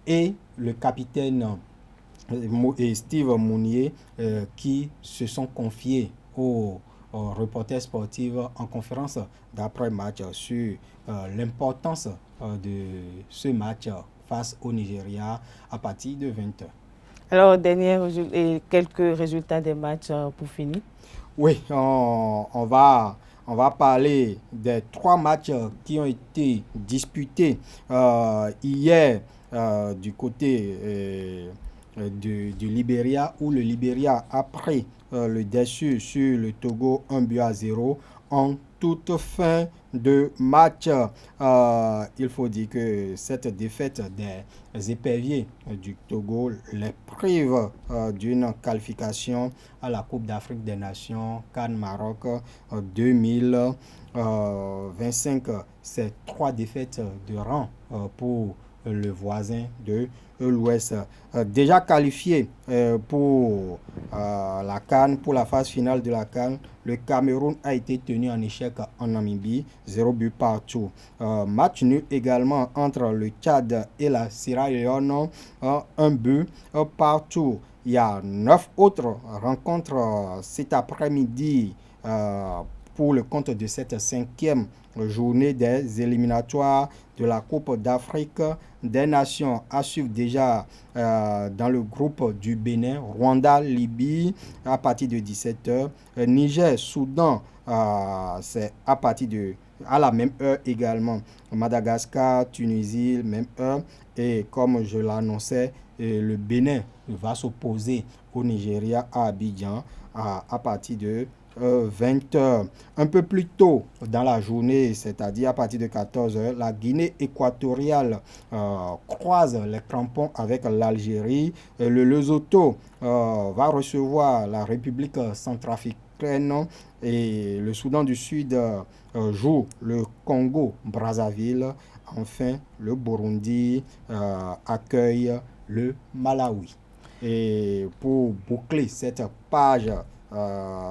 et le capitaine Steve Mounier qui se sont confiés aux reporters sportifs en conférence d'après-match sur l'importance de ce match face au Nigeria à partir de 20h. Alors, quelques résultats des matchs pour finir. Oui, on va parler des 3 matchs qui ont été disputés hier du côté du Libéria, où le Libéria a pris le dessus sur le Togo 1-0 en toute fin de match. Il faut dire que cette défaite des éperviers du Togo les prive d'une qualification à la Coupe d'Afrique des Nations CAN Maroc 2025. C'est 3 défaites de rang pour le voisin de l'Ouest. Déjà qualifié pour la CAN, pour la phase finale de la CAN, le Cameroun a été tenu en échec en Namibie, 0 but partout. Match nul également entre le Tchad et la Sierra Leone, 1 but partout. Il y a 9 autres rencontres cet après-midi pour le compte de cette 5e journée des éliminatoires de la Coupe d'Afrique des Nations. À suivre déjà dans le groupe du Bénin, Rwanda, Libye à partir de 17h, Niger, Soudan, c'est à la même heure également, Madagascar, Tunisie, même heure, et comme je l'annonçais, le Bénin va s'opposer au Nigeria à Abidjan à partir de 20h. Un peu plus tôt dans la journée, c'est-à-dire à partir de 14h, la Guinée équatoriale croise les crampons avec l'Algérie. Le Lesotho va recevoir la République centrafricaine et le Soudan du Sud joue le Congo-Brazzaville. Enfin, le Burundi accueille le Malawi. Et pour boucler cette page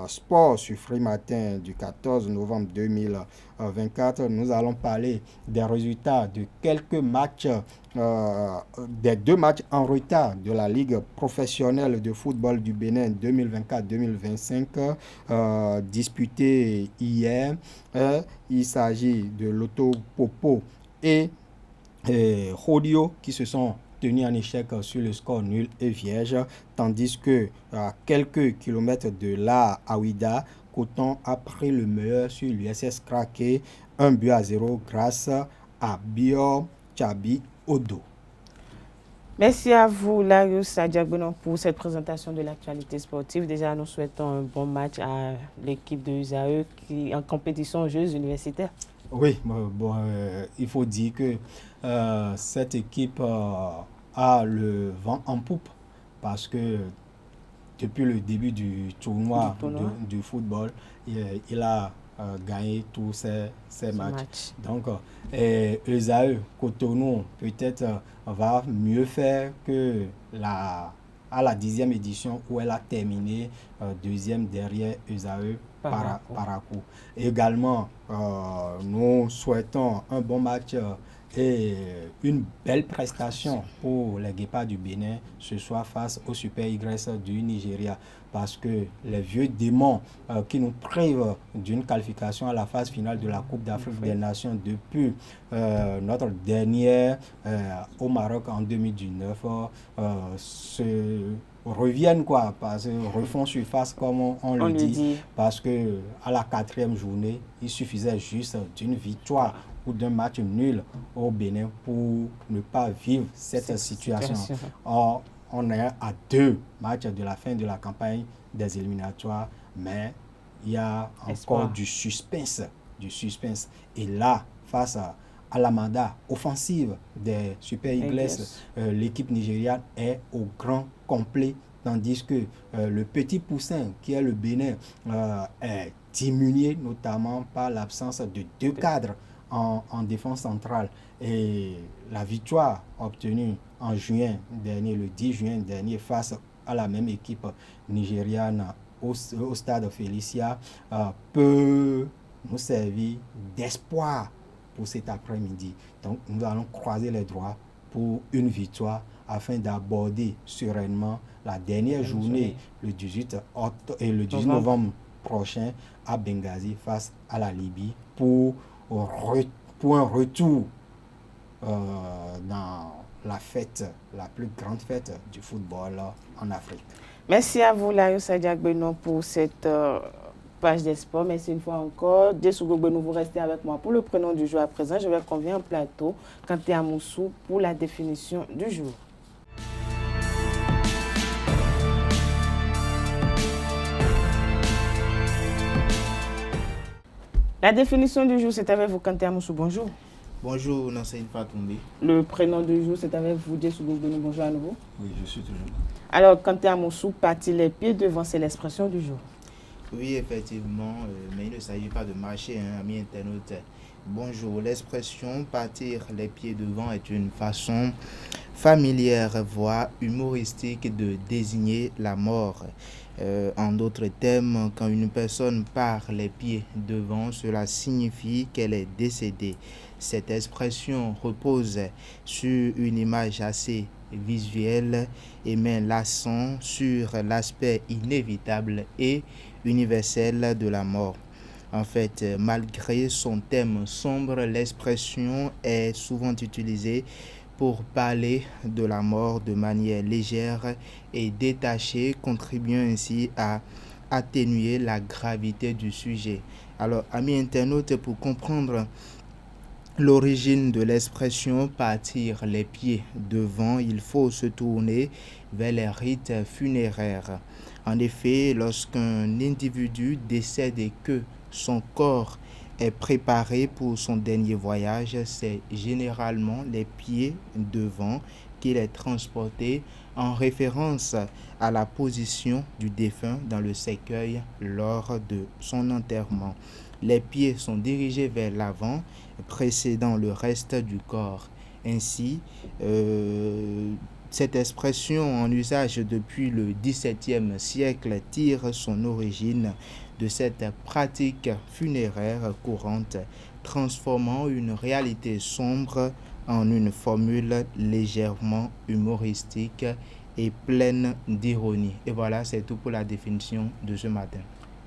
sport sur Free Matin du 14 novembre 2024, nous allons parler des résultats de quelques matchs, des 2 matchs en retard de la Ligue professionnelle de football du Bénin 2024-2025 disputés hier. Il s'agit de Loto Popo et Rodio qui se sont tenus en échec sur le score nul et vierge, tandis que à quelques kilomètres de là, à Ouida, Coton a pris le meilleur sur l'USS Krake, 1-0 grâce à Bio Chabi Odo. Merci à vous, Larius Adjagbenon, pour cette présentation de l'actualité sportive. Déjà, nous souhaitons un bon match à l'équipe de USAE qui est en compétition aux Jeux universitaires. Oui, il faut dire que cette équipe a le vent en poupe parce que depuis le début du tournoi du football, il a gagné tous ces matchs. Donc, USAE Cotonou peut-être va mieux faire que à la 10e édition où elle a terminé 2e derrière USAE Parakou. Également, nous souhaitons un bon match et une belle prestation pour les Guépards du Bénin ce soir face au Super Eagles du Nigeria, parce que les vieux démons qui nous privent d'une qualification à la phase finale de la Coupe d'Afrique des Nations depuis notre dernière au Maroc en 2019 reviennent refont surface comme on le dit, parce que à la 4e journée, il suffisait juste d'une victoire ou d'un match nul au Bénin pour ne pas vivre cette situation. Or, on est à 2 matchs de la fin de la campagne des éliminatoires, mais il y a encore du suspense. Et là, face à la mandat offensive des Super Eagles, l'équipe nigériane est au grand complet, tandis que le petit poussin qui est le Bénin est diminué notamment par l'absence de 2 cadres en défense centrale. Et la victoire obtenue en juin dernier, le 10 juin dernier, face à la même équipe nigériane au stade Félicia, peut nous servir d'espoir pour cet après-midi. Donc nous allons croiser les doigts pour une victoire afin d'aborder sereinement la dernière journée, le 18 novembre prochain à Benghazi face à la Libye pour un retour dans la fête, la plus grande fête du football en Afrique. Merci à vous, Layo Sadiak Benon, pour cette page des sports. Merci une fois encore. Dessougo Benon, vous restez avec moi pour le prénom du jour à présent. Je vais convier en plateau Kanté Amoussou pour la définition du jour. La définition du jour, c'est avec vous, Kanté Amoussou. Bonjour. Bonjour, Nassine Fatoumbi. Le prénom du jour, c'est avec vous, Dessougo Benon. Bonjour à nouveau. Oui, je suis toujours là. Alors, Kanté Amoussou, partir les pieds devant, c'est l'expression du jour. Oui, effectivement, mais il ne s'agit pas de marcher, amis internautes. Bonjour, l'expression partir les pieds devant est une façon familière, voire humoristique de désigner la mort. En d'autres termes, quand une personne part les pieds devant, cela signifie qu'elle est décédée. Cette expression repose sur une image assez visuelle et met l'accent sur l'aspect inévitable et universel de la mort. En fait, malgré son thème sombre, l'expression est souvent utilisée pour parler de la mort de manière légère et détachée, contribuant ainsi à atténuer la gravité du sujet. Alors, amis internautes, pour comprendre l'origine de l'expression partir les pieds devant, il faut se tourner vers les rites funéraires. En effet, lorsqu'un individu décède et que son corps est préparé pour son dernier voyage, c'est généralement les pieds devant qu'il est transporté en référence à la position du défunt dans le cercueil lors de son enterrement. Les pieds sont dirigés vers l'avant, précédant le reste du corps. Ainsi, cette expression en usage depuis le XVIIe siècle tire son origine de cette pratique funéraire courante, transformant une réalité sombre en une formule légèrement humoristique et pleine d'ironie. Et voilà, c'est tout pour la définition de ce matin.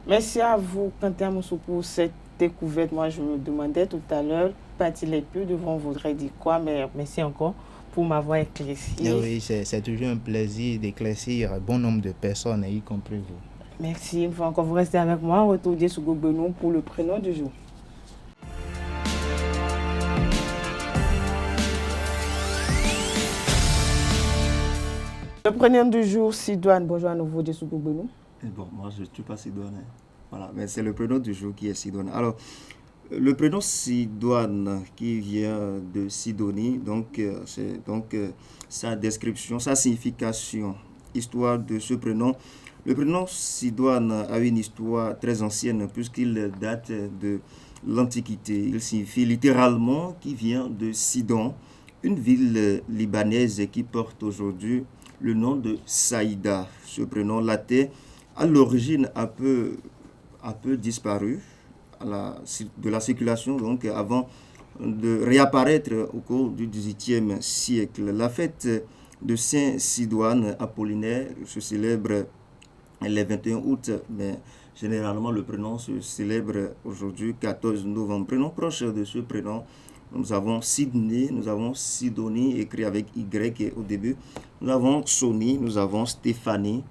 Merci à vous, Kanté Amoussou, pour cette découverte. Moi, je me demandais tout à l'heure, partir les pieds devant, on voudrait dire quoi, mais merci encore pour m'avoir éclairci. Oui, c'est toujours un plaisir d'éclaircir un bon nombre de personnes, y compris vous. Merci. Une fois encore, vous restez avec moi. Retour Dessougo Benon pour le prénom du jour. Le prénom du jour, Sidoine. Bonjour à nouveau, Dessougo Benon. Bon, moi, je ne suis pas Sidoine. Voilà, mais c'est le prénom du jour qui est Sidoine. Alors, le prénom Sidoine qui vient de Sidonie, donc c'est sa description, sa signification, histoire de ce prénom. Le prénom Sidoine a une histoire très ancienne puisqu'il date de l'Antiquité. Il signifie littéralement qui vient de Sidon, une ville libanaise qui porte aujourd'hui le nom de Saïda. Ce prénom latin, à l'origine, a peu disparu de la circulation, donc avant de réapparaître au cours du XVIIIe siècle. La fête de Saint Sidoine Apollinaire se célèbre le 21 août, mais généralement le prénom se célèbre aujourd'hui 14 novembre. Prénom proche de ce prénom, nous avons Sydney, nous avons Sidonie, écrit avec Y au début, nous avons Sony, nous avons Stéphanie,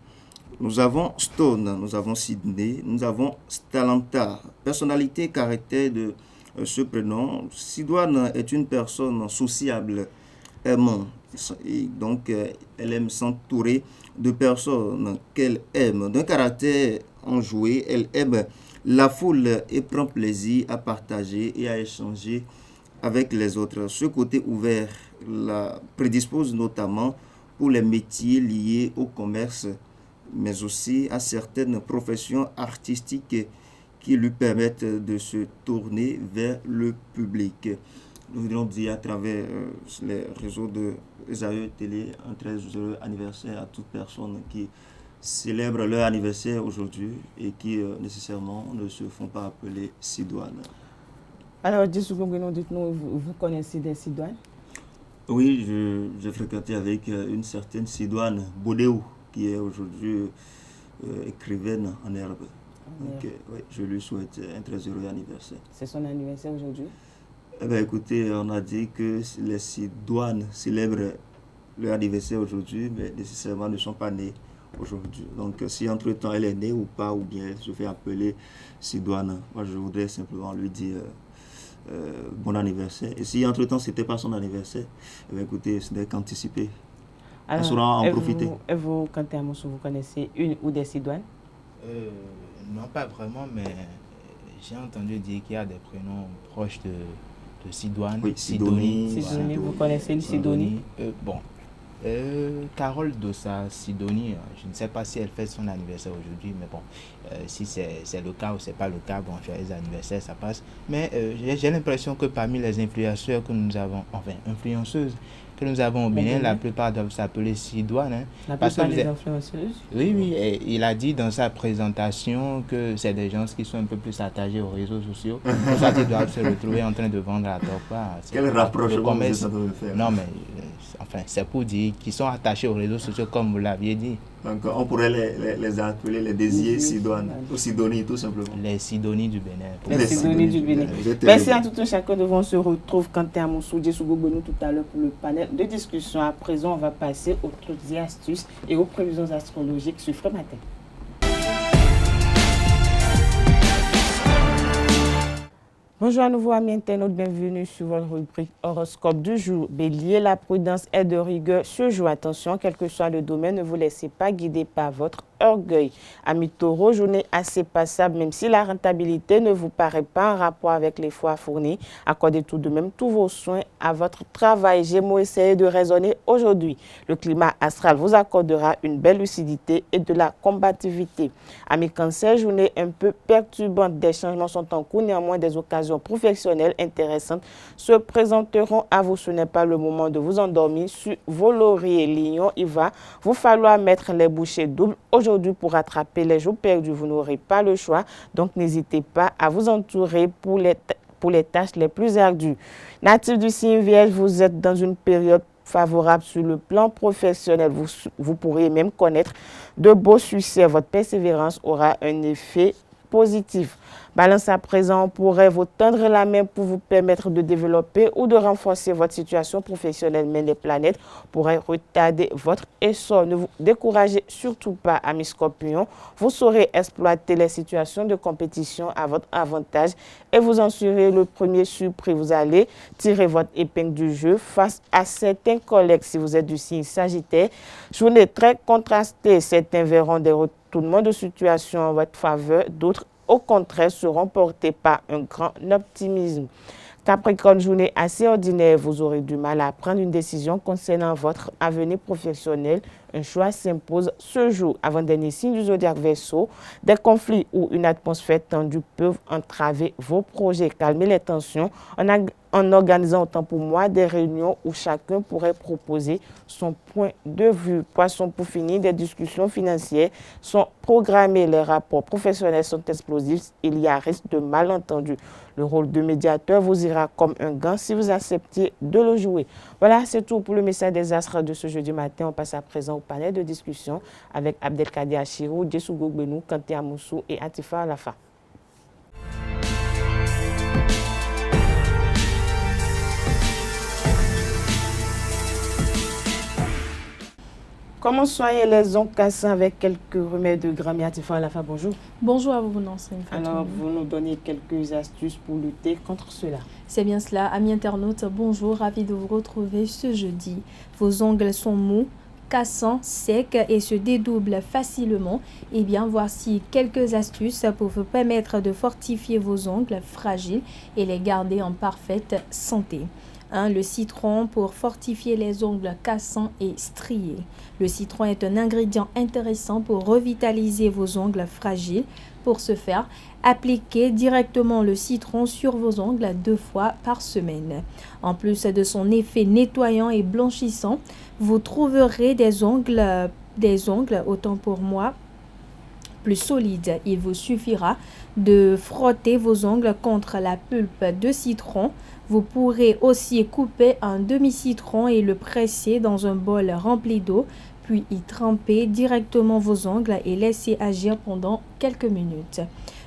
nous avons Stone, nous avons Sydney, nous avons Stalanta. Personnalité, caractère de ce prénom, Sidoine est une personne sociable, aimante. Et donc, elle aime s'entourer de personnes qu'elle aime. D'un caractère enjoué, elle aime la foule et prend plaisir à partager et à échanger avec les autres. Ce côté ouvert la prédispose notamment pour les métiers liés au commerce, mais aussi à certaines professions artistiques qui lui permettent de se tourner vers le public. Nous voudrions dire à travers les réseaux de Esaü Télé un très heureux anniversaire à toutes personnes qui célèbrent leur anniversaire aujourd'hui et qui nécessairement ne se font pas appeler Sidoine. Alors, dites-nous, vous connaissez des Sidoines? Oui, j'ai fréquenté avec une certaine Sidoine Bodéou, qui est aujourd'hui écrivaine en herbe. Donc, oui, je lui souhaite un très heureux anniversaire. C'est son anniversaire aujourd'hui? Eh bien, écoutez, on a dit que les Sidoines célèbrent leur anniversaire aujourd'hui, mais nécessairement ne sont pas nés aujourd'hui. Donc, si entre-temps elle est née ou pas, ou bien elle se fait appeler Sidoine, moi je voudrais simplement lui dire bon anniversaire. Et si entre-temps c'était pas son anniversaire, eh bien, écoutez, ce n'est qu'anticiper. Elle saura en profiter. Et vous, Kanté Amoussou, vous connaissez une ou des Sidoines? Non, pas vraiment, mais j'ai entendu dire qu'il y a des prénoms proches de Sidoine. Oui, Sidonie. Sidonie, vous connaissez une Sidonie? Bon. Carole Dossa Sidonie, je ne sais pas si elle fait son anniversaire aujourd'hui, mais bon, si c'est le cas ou c'est pas le cas, bon, joyeux anniversaire, ça passe. Mais j'ai l'impression que parmi les influenceurs que nous avons, enfin, influenceuses que nous avons au Bénin, la plupart doivent s'appeler Sidoine. Hein, la plupart des influenceuses? Oui, et il a dit dans sa présentation que c'est des gens qui sont un peu plus attachés aux réseaux sociaux. Pour ça, ils doivent se retrouver en train de vendre à Torpa. Quel rapprochement vous êtes en train de faire? Non, mais enfin, c'est pour dire qu'ils sont attachés aux réseaux sociaux, comme vous l'aviez dit. Donc, on pourrait les appeler les désirs Sidoine, ou Sidonie, tout simplement. Les Sidonies du Bénin. Les Sidonies du Bénin. Merci à tout un chacun de vous. On se retrouve Kanté Amoussou, Djessou Gogbenou tout à l'heure pour le panel de discussion. À présent, on va passer aux trucs et astuces et aux prévisions astrologiques sur Frère Matin. Bonjour à nouveau amis internautes, bienvenue sur votre rubrique horoscope du jour. Bélier, la prudence est de rigueur ce jour. Attention, quel que soit le domaine, ne vous laissez pas guider par votre orgueil. Amis taureau, journée assez passable, même si la rentabilité ne vous paraît pas en rapport avec l'effort fourni. Accordez tout de même tous vos soins à votre travail. Gémeaux, essayez de raisonner aujourd'hui. Le climat astral vous accordera une belle lucidité et de la combativité. Amis cancer, journée un peu perturbante. Des changements sont en cours, néanmoins des occasions professionnelles intéressantes se présenteront à vous. Ce n'est pas le moment de vous endormir sur vos lauriers. Lion, il va vous falloir mettre les bouchées doubles aujourd'hui pour rattraper les jours perdus. Vous n'aurez pas le choix, donc n'hésitez pas à vous entourer pour les tâches les plus ardues. Natif du signe Vierge, vous êtes dans une période favorable sur le plan professionnel. Vous pourriez même connaître de beaux succès. Votre persévérance aura un effet positif. Balance à présent, on pourrait vous tendre la main pour vous permettre de développer ou de renforcer votre situation professionnelle, mais les planètes pourraient retarder votre essor. Ne vous découragez surtout pas, amis scorpions. Vous saurez exploiter les situations de compétition à votre avantage et vous en serez le premier surpris. Vous allez tirer votre épingle du jeu face à certains collègues. Si vous êtes du signe Sagittaire, journée très contrastée. Certains verront des retournements de situation en votre faveur, d'autres au contraire, seront portés par un grand optimisme. Capricorne, journée assez ordinaire, vous aurez du mal à prendre une décision concernant votre avenir professionnel. Un choix s'impose ce jour. Avant-dernier signe du zodiaque Verseau, des conflits ou une atmosphère tendue peuvent entraver vos projets. Calmez les tensions en organisant autant pour moi des réunions où chacun pourrait proposer son point de vue. Poisson, pour finir, des discussions financières sont programmées. Les rapports professionnels sont explosifs. Il y a risque de malentendus. Le rôle de médiateur vous ira comme un gant si vous acceptez de le jouer. Voilà, c'est tout pour le message des astres de ce jeudi matin. On passe à présent au panel de discussion avec Abdelkader Achirou, Djessou Gogbenou, Kanté Amoussou et Atifa Alafa. Comment soigner les ongles cassants avec quelques remèdes de Grammy? Atifa Alafa, bonjour. Bonjour à vous, Nancy. Alors, vous nous donnez quelques astuces pour lutter contre cela. C'est bien cela. Amis internautes, bonjour, ravi de vous retrouver ce jeudi. Vos ongles sont mous, cassants, secs et se dédoublent facilement. Eh bien, voici quelques astuces pour vous permettre de fortifier vos ongles fragiles et les garder en parfaite santé. 1. Le citron pour fortifier les ongles cassants et striés. Le citron est un ingrédient intéressant pour revitaliser vos ongles fragiles. Pour ce faire, appliquez directement le citron sur vos ongles 2 fois par semaine. En plus de son effet nettoyant et blanchissant, vous trouverez des ongles, autant pour moi, plus solides. Il vous suffira de frotter vos ongles contre la pulpe de citron. Vous pourrez aussi couper un demi-citron et le presser dans un bol rempli d'eau, puis y tremper directement vos ongles et laisser agir pendant quelques minutes.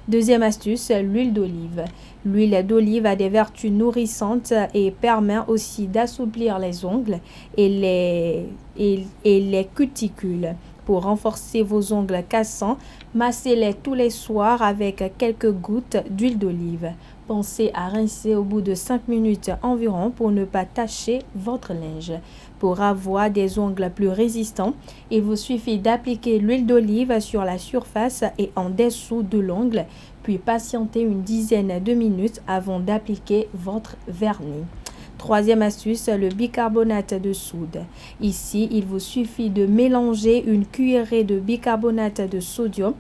Deuxième astuce, l'huile d'olive. L'huile d'olive a des vertus nourrissantes et permet aussi d'assouplir les ongles et les cuticules. Pour renforcer vos ongles cassants, massez-les tous les soirs avec quelques gouttes d'huile d'olive. Pensez à rincer au bout de 5 minutes environ pour ne pas tacher votre linge. Pour avoir des ongles plus résistants, il vous suffit d'appliquer l'huile d'olive sur la surface et en dessous de l'ongle, puis patienter une dizaine de minutes avant d'appliquer votre vernis. Troisième astuce, le bicarbonate de soude. Ici, il vous suffit de mélanger une cuillerée de bicarbonate de sodium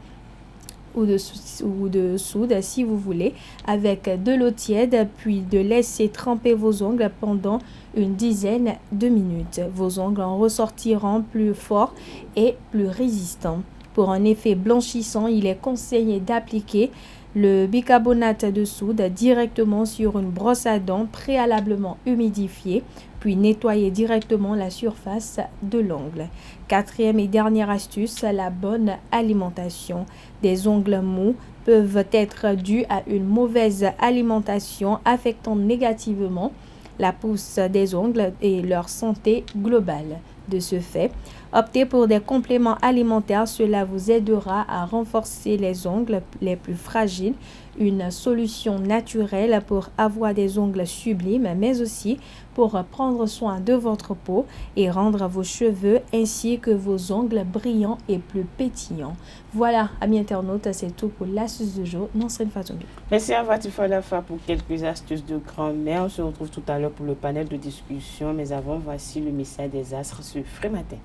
ou de soude si vous voulez avec de l'eau tiède, puis de laisser tremper vos ongles pendant une dizaine de minutes. Vos ongles en ressortiront plus forts et plus résistants. Pour un effet blanchissant, il est conseillé d'appliquer le bicarbonate de soude directement sur une brosse à dents préalablement humidifiée, puis nettoyer directement la surface de l'ongle. Quatrième et dernière astuce, la bonne alimentation. Des ongles mous peuvent être dus à une mauvaise alimentation affectant négativement la pousse des ongles et leur santé globale. De ce fait, optez pour des compléments alimentaires, cela vous aidera à renforcer les ongles les plus fragiles, une solution naturelle pour avoir des ongles sublimes, mais aussi pour prendre soin de votre peau et rendre vos cheveux ainsi que vos ongles brillants et plus pétillants. Voilà, amis internautes, c'est tout pour l'astuce du jour. Nansrine Fatongi. Merci à Vatifa Lafa pour quelques astuces de grand-mère. On se retrouve tout à l'heure pour le panel de discussion. Mais avant, voici le message des astres ce frais matin.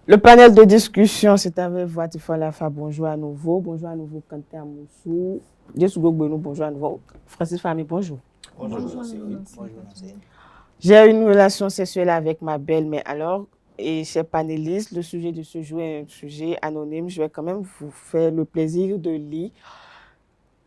Le panel de discussion, c'est avec Vatifa Lafa. Bonjour à nouveau. Bonjour à nouveau, Kanté Amoussou. Bonjour à nouveau. Francis Famille, bonjour. Bonjour. J'ai une relation sexuelle avec ma belle-mère. Alors, et chers panélistes, le sujet de ce jour est un sujet anonyme. Je vais quand même vous faire le plaisir de lire.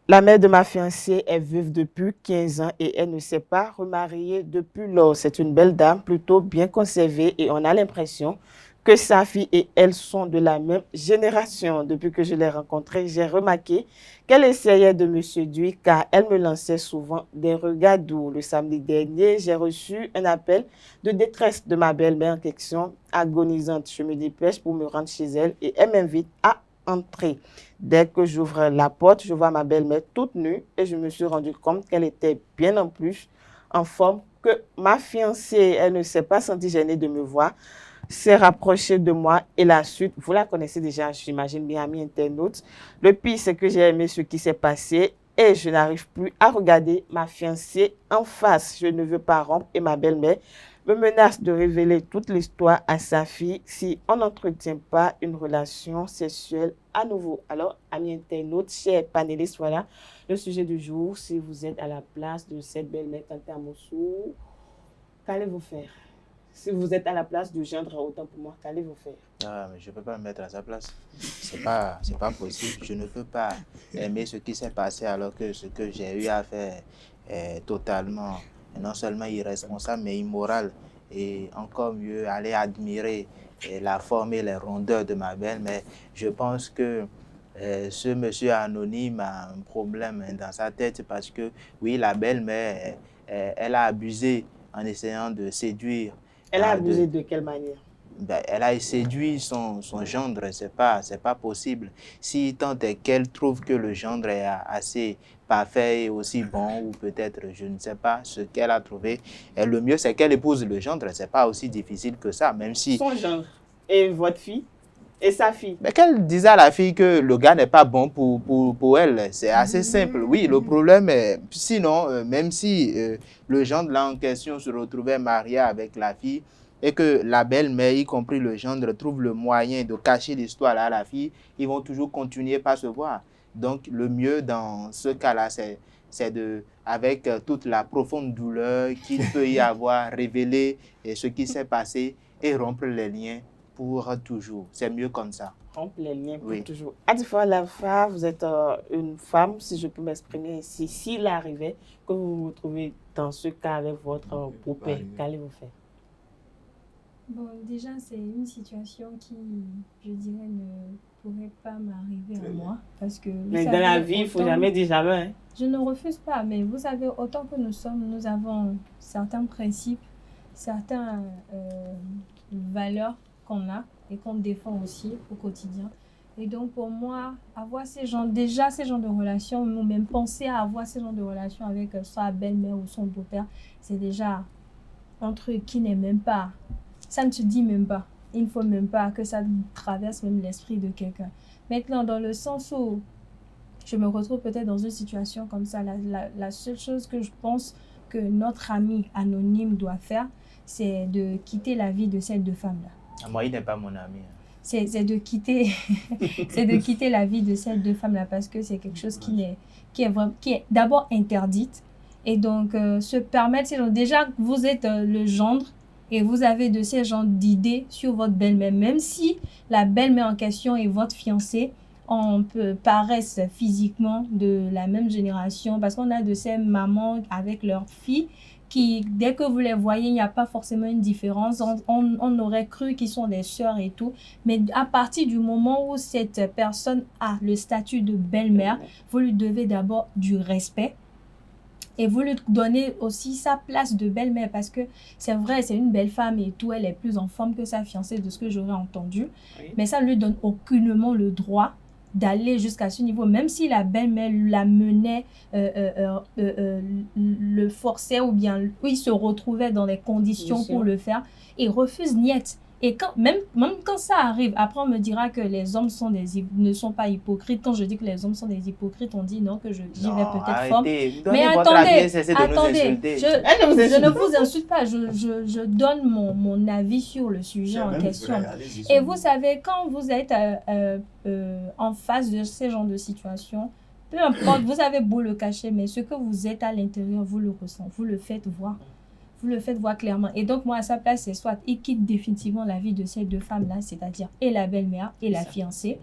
La mère de ma fiancée est veuve depuis 15 ans et elle ne s'est pas remariée depuis lors. C'est une belle dame, plutôt bien conservée et on a l'impression que sa fille et elle sont de la même génération. Depuis que je l'ai rencontrée, j'ai remarqué qu'elle essayait de me séduire car elle me lançait souvent des regards doux. Le samedi dernier, j'ai reçu un appel de détresse de ma belle-mère en question, agonisante. Je me dépêche pour me rendre chez elle et elle m'invite à entrer. Dès que j'ouvre la porte, je vois ma belle-mère toute nue et je me suis rendu compte qu'elle était bien en plus en forme que ma fiancée. Elle ne s'est pas sentie gênée de me voir, s'est rapprochée de moi et la suite, vous la connaissez déjà, j'imagine bien, amis internautes. Le pire, c'est que j'ai aimé ce qui s'est passé et je n'arrive plus à regarder ma fiancée en face. Je ne veux pas rompre et ma belle-mère me menace de révéler toute l'histoire à sa fille si on n'entretient pas une relation sexuelle à nouveau. Alors, amis internautes, chers panélistes, voilà le sujet du jour. Si vous êtes à la place de cette belle-mère Kanté Amoussou, qu'allez-vous faire? Si vous êtes à la place du gendre, autant pour moi, qu'allez-vous faire? Ah, mais je ne peux pas me mettre à sa place. C'est pas possible. Je ne peux pas aimer ce qui s'est passé alors que ce que j'ai eu à faire est totalement, non seulement irresponsable, mais immoral. Et encore mieux, aller admirer la forme et les rondeurs de ma belle. Mais je pense que ce monsieur anonyme a un problème dans sa tête parce que, oui, la belle-mère, elle a abusé en essayant de séduire. Elle a abusé de quelle manière? Elle a séduit son gendre, c'est pas possible. Si tant est qu'elle trouve que le gendre est assez parfait et aussi bon, ou peut-être, je ne sais pas, ce qu'elle a trouvé, et le mieux c'est qu'elle épouse le gendre, c'est pas aussi difficile que ça, même si... Son gendre et votre fille et sa fille. Mais qu'elle dise à la fille que le gars n'est pas bon pour elle, c'est assez simple. Oui, le problème est, sinon, même si le gendre là en question se retrouvait marié avec la fille et que la belle-mère, y compris le gendre, trouve le moyen de cacher l'histoire à la fille, ils vont toujours continuer par se voir. Donc, le mieux dans ce cas-là, c'est de, avec toute la profonde douleur qu'il peut y avoir, révéler ce qui s'est passé et rompre les liens pour toujours. C'est mieux comme ça. Rompre les liens pour toujours. Vatifa Lafa, vous êtes une femme, si je peux m'exprimer ici. S'il arrivait que vous vous retrouvez dans ce cas avec votre beau-père, qu'allez-vous faire? Bon, déjà, c'est une situation qui, je dirais, ne pourrait pas m'arriver à moi. Parce que, mais dans la vie, il ne faut jamais dire jamais. Hein. Je ne refuse pas, mais vous savez, autant que nous avons certains principes, certaines valeurs qu'on a et qu'on défend aussi au quotidien. Et donc, pour moi, avoir ces genres de relations, ou même penser à avoir ces genres de relations avec sa belle-mère ou son beau-père, c'est déjà un truc qui n'est même pas... Ça ne se dit même pas. Il ne faut même pas que ça traverse même l'esprit de quelqu'un. Maintenant, dans le sens où je me retrouve peut-être dans une situation comme ça, la seule chose que je pense que notre ami anonyme doit faire, c'est de quitter la vie de ces deux femmes-là. Moi, il n'est pas mon ami. C'est de quitter c'est de quitter la vie de ces deux femmes-là parce que c'est quelque chose qui est d'abord interdite. Et donc, se permettre, déjà, vous êtes le gendre et vous avez de ces genres d'idées sur votre belle-mère, même si la belle-mère en question est votre fiancée, on paraissent physiquement de la même génération parce qu'on a de ces mamans avec leurs filles qui, dès que vous les voyez, il n'y a pas forcément une différence. On aurait cru qu'ils sont des sœurs et tout. Mais à partir du moment où cette personne a le statut de belle-mère, vous lui devez d'abord du respect. Et vous lui donnez aussi sa place de belle-mère parce que c'est vrai, c'est une belle femme et tout, elle est plus en forme que sa fiancée de ce que j'aurais entendu. Oui. Mais ça ne lui donne aucunement le droit d'aller jusqu'à ce niveau, même si la belle-mère la menait, le forçait ou bien il se retrouvait dans les conditions pour le faire, il refuse niet. Et même quand ça arrive, après on me dira que les hommes ne sont pas hypocrites. Quand je dis que les hommes sont des hypocrites, on dit non, que j'y vais peut-être fort. Mais attendez, je ne vous insulte pas, je donne mon avis sur le sujet en question. Et vous savez, quand vous êtes en face de ce genre de situation, peu importe, vous avez beau le cacher, mais ce que vous êtes à l'intérieur, vous le ressentez, vous le faites voir. Vous le faites voir clairement. Et donc, moi, à sa place, c'est soit il quitte définitivement la vie de ces deux femmes-là, c'est-à-dire et la belle-mère et la fiancée,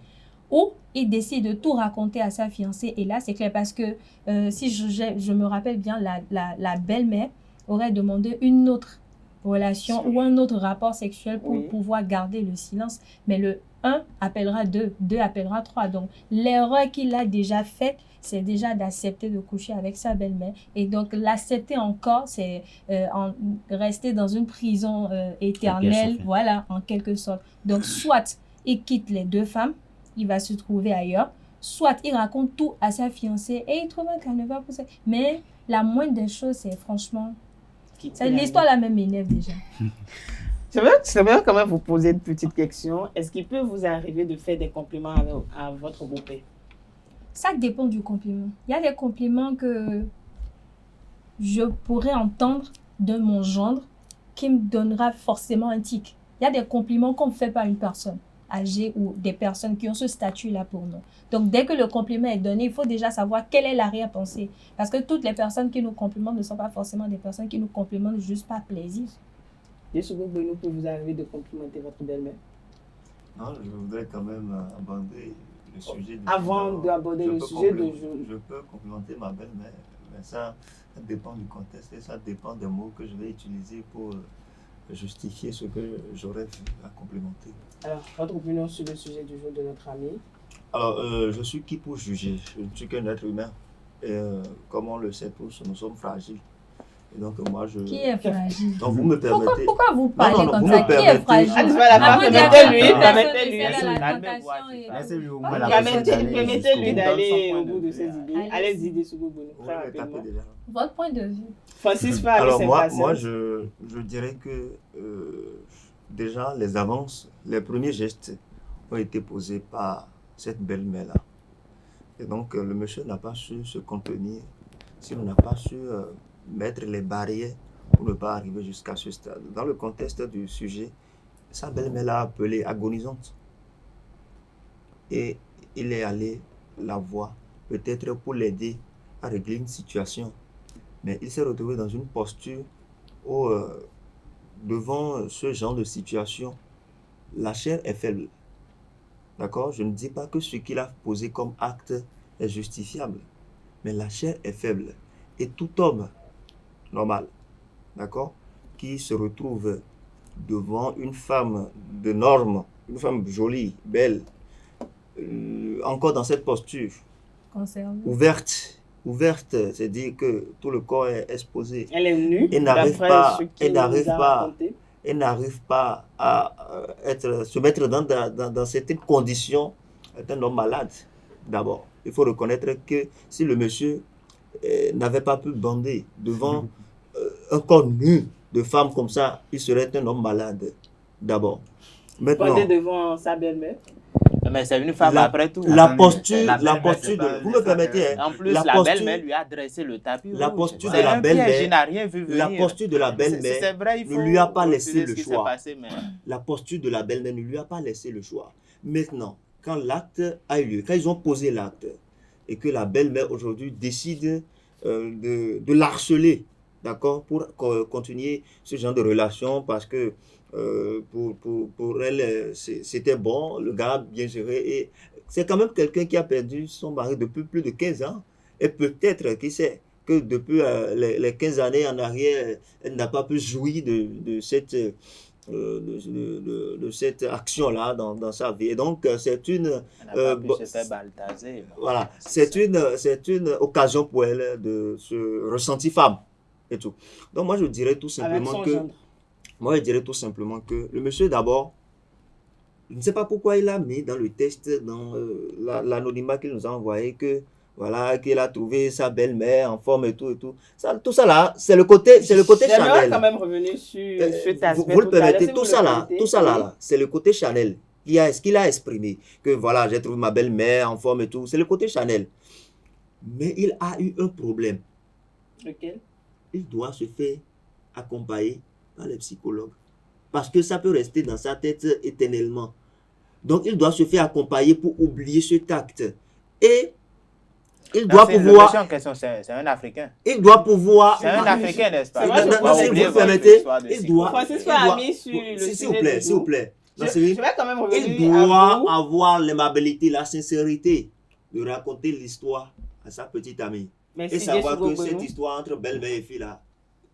ou il décide de tout raconter à sa fiancée. Et là, c'est clair parce que si je me rappelle bien, la belle-mère aurait demandé une autre relation ou un autre rapport sexuel pour pouvoir garder le silence. Mais le 1 appellera 2, 2 appellera 3. Donc, l'erreur qu'il a déjà faite, c'est déjà d'accepter de coucher avec sa belle-mère. Et donc, l'accepter encore, c'est rester dans une prison éternelle, voilà, en quelque sorte. Donc, soit il quitte les deux femmes, il va se trouver ailleurs, soit il raconte tout à sa fiancée et il trouve qu'elle ne va pas pousser. Mais la moindre des choses, c'est franchement... L'histoire la même m'énerve déjà. Je veux quand même vous poser une petite question. Est-ce qu'il peut vous arriver de faire des compliments à votre beau-père? Ça dépend du compliment. Il y a des compliments que je pourrais entendre de mon gendre qui me donnera forcément un tic. Il y a des compliments qu'on ne fait pas à une personne âgée ou des personnes qui ont ce statut-là pour nous. Donc, dès que le compliment est donné, il faut déjà savoir quelle est l'arrière-pensée. Parce que toutes les personnes qui nous complimentent ne sont pas forcément des personnes qui nous complimentent juste par plaisir. Est-ce que vous peut vous arriver de complimenter votre belle-mère? Non, je voudrais quand même aborder le sujet du Avant d'aborder le sujet du jour. Je peux complimenter ma belle-mère, mais ça dépend du contexte et ça dépend des mots que je vais utiliser pour justifier ce que j'aurais à complimenter. Alors, votre opinion sur le sujet du jour de notre ami? Alors, je suis qui pour juger? Je ne suis qu'un être humain. Et comme on le sait tous, nous sommes fragiles. Et donc, moi, je... Qui est fragile? Donc, vous me permettez... Pourquoi vous parlez comme ça? Qui est fragile? Permettez-lui d'aller au bout de ses idées. Allez-y, Dessougoubounou. Votre point de vue. Francis, alors, moi, je dirais que déjà, les avances, les premiers gestes ont été posés par cette belle-mère-là. Et donc, le monsieur n'a pas su se contenir, s'il n'a pas su mettre les barrières pour ne pas arriver jusqu'à ce stade. Dans le contexte du sujet, sa belle-mère l'a appelée agonisante. Et il est allé la voir, peut-être pour l'aider à régler une situation. Mais il s'est retrouvé dans une posture où, devant ce genre de situation, la chair est faible. D'accord? Je ne dis pas que ce qu'il a posé comme acte est justifiable, mais la chair est faible. Et tout homme normal, d'accord, qui se retrouve devant une femme de norme, une femme jolie, belle, encore dans cette posture, ouverte, c'est-à-dire que tout le corps est exposé. Elle est nue, et n'arrive pas à se mettre dans certaines conditions. C'est un homme malade, d'abord. Il faut reconnaître que si le monsieur n'avait pas pu bander devant un corps nu de femme comme ça, il serait un homme malade, d'abord. Maintenant, bander devant sa belle-mère. Mais c'est une femme après tout. La posture de... Vous me permettez, en plus, la belle-mère lui a dressé le tapis. La posture de la belle-mère, la posture de la belle-mère ne lui a pas laissé le choix. La posture de la belle-mère ne lui a pas laissé le choix. Maintenant, quand l'acte a eu lieu, quand ils ont posé l'acte, et que la belle-mère aujourd'hui décide de l'harceler, d'accord, pour continuer ce genre de relation, parce que pour elle, c'était bon, le gars a bien géré, et c'est quand même quelqu'un qui a perdu son mari depuis plus de 15 ans, et peut-être, qui sait, que depuis les 15 années en arrière, elle n'a pas pu jouir de cette action-là dans sa vie. Et donc, c'est une... voilà, c'est une occasion pour elle de se ressentir femme et tout. Donc, moi, je dirais tout simplement que le monsieur, d'abord, je ne sais pas pourquoi il a mis dans le texte, dans l'anonymat qu'il nous a envoyé, que voilà, qu'il a trouvé sa belle-mère en forme et tout. Tout ça là, c'est le côté Chanel. J'aimerais quand même revenir sur cet aspect. Vous le permettez, tout ça là, c'est le côté Chanel ce qu'il a exprimé. Que voilà, j'ai trouvé ma belle-mère en forme et tout. C'est le côté Chanel. Mais il a eu un problème. Lequel? Il doit se faire accompagner par les psychologues. Parce que ça peut rester dans sa tête éternellement. Donc il doit se faire accompagner pour oublier cet acte. Et il doit pouvoir... C'est un Africain. Il doit pouvoir... C'est un Africain, n'est-ce pas? Si vous me permettez, il doit... S'il vous plaît. Je vais quand même revenir il doit avoir l'aimabilité, la sincérité de raconter l'histoire à sa petite amie. Merci, et savoir que cette histoire entre belle-mère et fille là,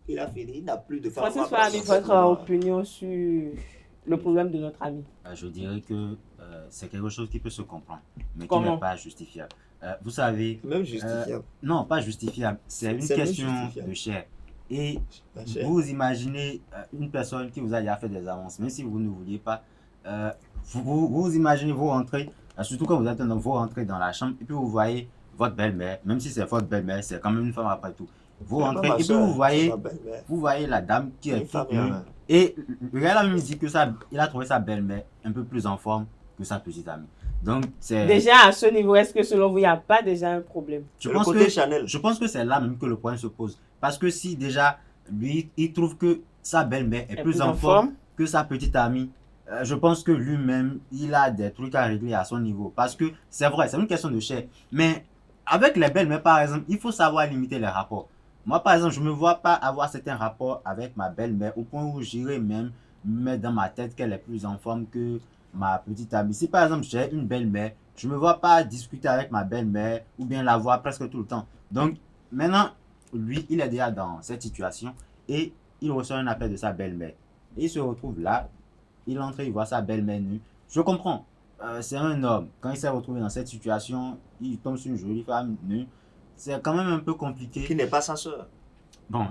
il a fini, il n'a plus de femme. Francis Fahmy, votre opinion sur le problème de notre ami? Je dirais que c'est quelque chose qui peut se comprendre, mais qui n'est pas justifiable. Vous savez... Même justifiable. Non, pas justifiable. C'est une question de chair. Et vous imaginez une personne qui vous a déjà fait des avances, même si vous ne vouliez pas, vous imaginez vous rentrer, surtout quand vous êtes un homme, vous rentrez dans la chambre et puis vous voyez votre belle-mère, même si c'est votre belle-mère, c'est quand même une femme après tout. Vous rentrez et puis vous voyez la dame qui est toute nue. Et le gars a même dit que il a trouvé sa belle-mère un peu plus en forme que sa petite amie. Donc, déjà à ce niveau, est-ce que selon vous, il n'y a pas déjà un problème? Je pense que c'est là même que le problème se pose. Parce que si déjà, lui, il trouve que sa belle-mère est plus en forme que sa petite amie, je pense que lui-même, il a des trucs à régler à son niveau. Parce que c'est vrai, c'est une question de chair. Mais avec les belles-mères, par exemple, il faut savoir limiter les rapports. Moi, par exemple, je ne me vois pas avoir certains rapports avec ma belle-mère au point où j'irais même mettre dans ma tête qu'elle est plus en forme que ma petite amie. Si par exemple j'ai une belle-mère, je ne me vois pas discuter avec ma belle-mère ou bien la voir presque tout le temps. Donc maintenant, lui, il est déjà dans cette situation et il reçoit un appel de sa belle-mère. Il se retrouve là, il entre, il voit sa belle-mère nue. Je comprends, c'est un homme. Quand il s'est retrouvé dans cette situation, il tombe sur une jolie femme nue. C'est quand même un peu compliqué. Qui n'est pas sa soeur. Bon,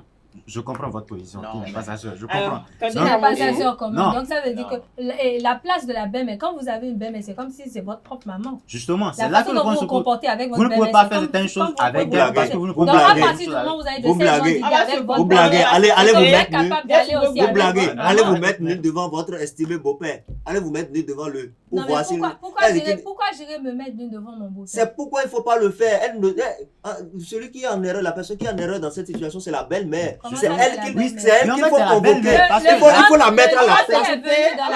je comprends votre position. Non, qui n'est pas sa soeur. Je alors, comprends. Qui n'est pas sa soeur quand même. Donc ça veut dire que la place de la belle-mère, quand vous avez une belle-mère, c'est comme si c'est votre propre maman. Justement, c'est là que le point se pose. Vous ne pouvez pas faire certaines choses avec elle parce que vous ne pouvez pas. Donc à partir du moment où vous avez de ces gens avec votre vous blaguez, allez vous mettre nu. Vous blaguez, allez vous mettre nu devant votre estimé beau-père. Allez vous mettre nu devant le. Non, mais pourquoi j'irais me mettre nu devant mon beau-père? C'est pourquoi il ne faut pas le faire. Celui qui est en erreur, la personne qui est en erreur dans cette situation, c'est la belle-mère. C'est elle qu'il faut convoquer. Il faut la mettre à la place.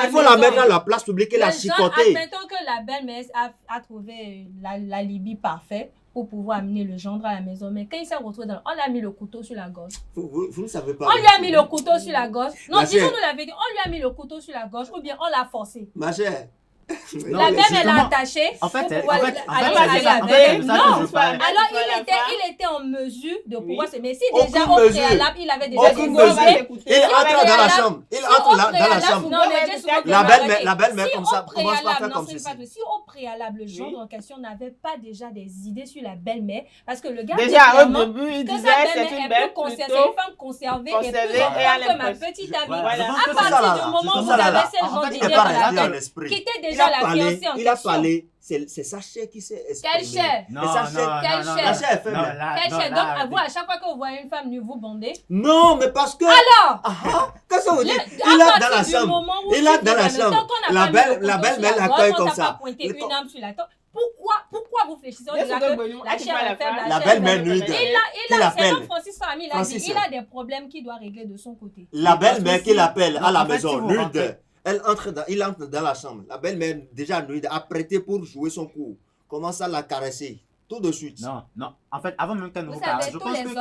Il faut la mettre à la place publique et la chicoter. Admettons que la belle-mère a trouvé l'alibi parfait pour pouvoir amener le gendre à la maison. Mais quand il s'est retrouvé on lui a mis le couteau sur la gorge. Vous ne savez pas. On lui a mis le couteau sur la gorge. Non, disons-nous la vérité. On lui a mis le couteau sur la gorge ou bien on l'a forcé. Ma chère, La dame, elle a attaché. En fait, non, alors il était en mesure de pouvoir se. Mais si déjà au préalable, il avait déjà aucune mesure. Il entre dans la chambre. Il entre dans la chambre. La belle-mère comme ça commence pas à faire comme ceci. Si au préalable, le gendre en question n'avait pas déjà des idées sur la belle-mère, parce que le gars déjà au début, il disait c'est une belle femme conservée et plus que ma petite amie. À partir du moment où vous avez ce genre d'idée dans la tête, quittez déjà la fiancée en question. Il a parlé, c'est sa chair qui s'est exprimée. Quelle chair? Quelle chair est faible. Quelle chair? Donc, à vous, à chaque fois que vous voyez une femme nue, vous bondez? Non, mais parce que... Alors qu'est-ce que vous dites? Il est dans la chambre. Il est dans la chambre. La belle-mère l'accueille comme ça. Une âme sur la tête. Pourquoi vous fléchissez? La chair est faible. La belle-mère nude. Il a Francis Fami, il a dit, il a des problèmes qu'il doit régler de son côté. La belle-mère qu'il appelle à la maison nude. Il entre dans la chambre. La belle-mère, déjà nude, a prêté pour jouer son coup. Commence à la caresser. Tout de suite. Non. En fait, avant même qu'elle ne vous parle, je pense que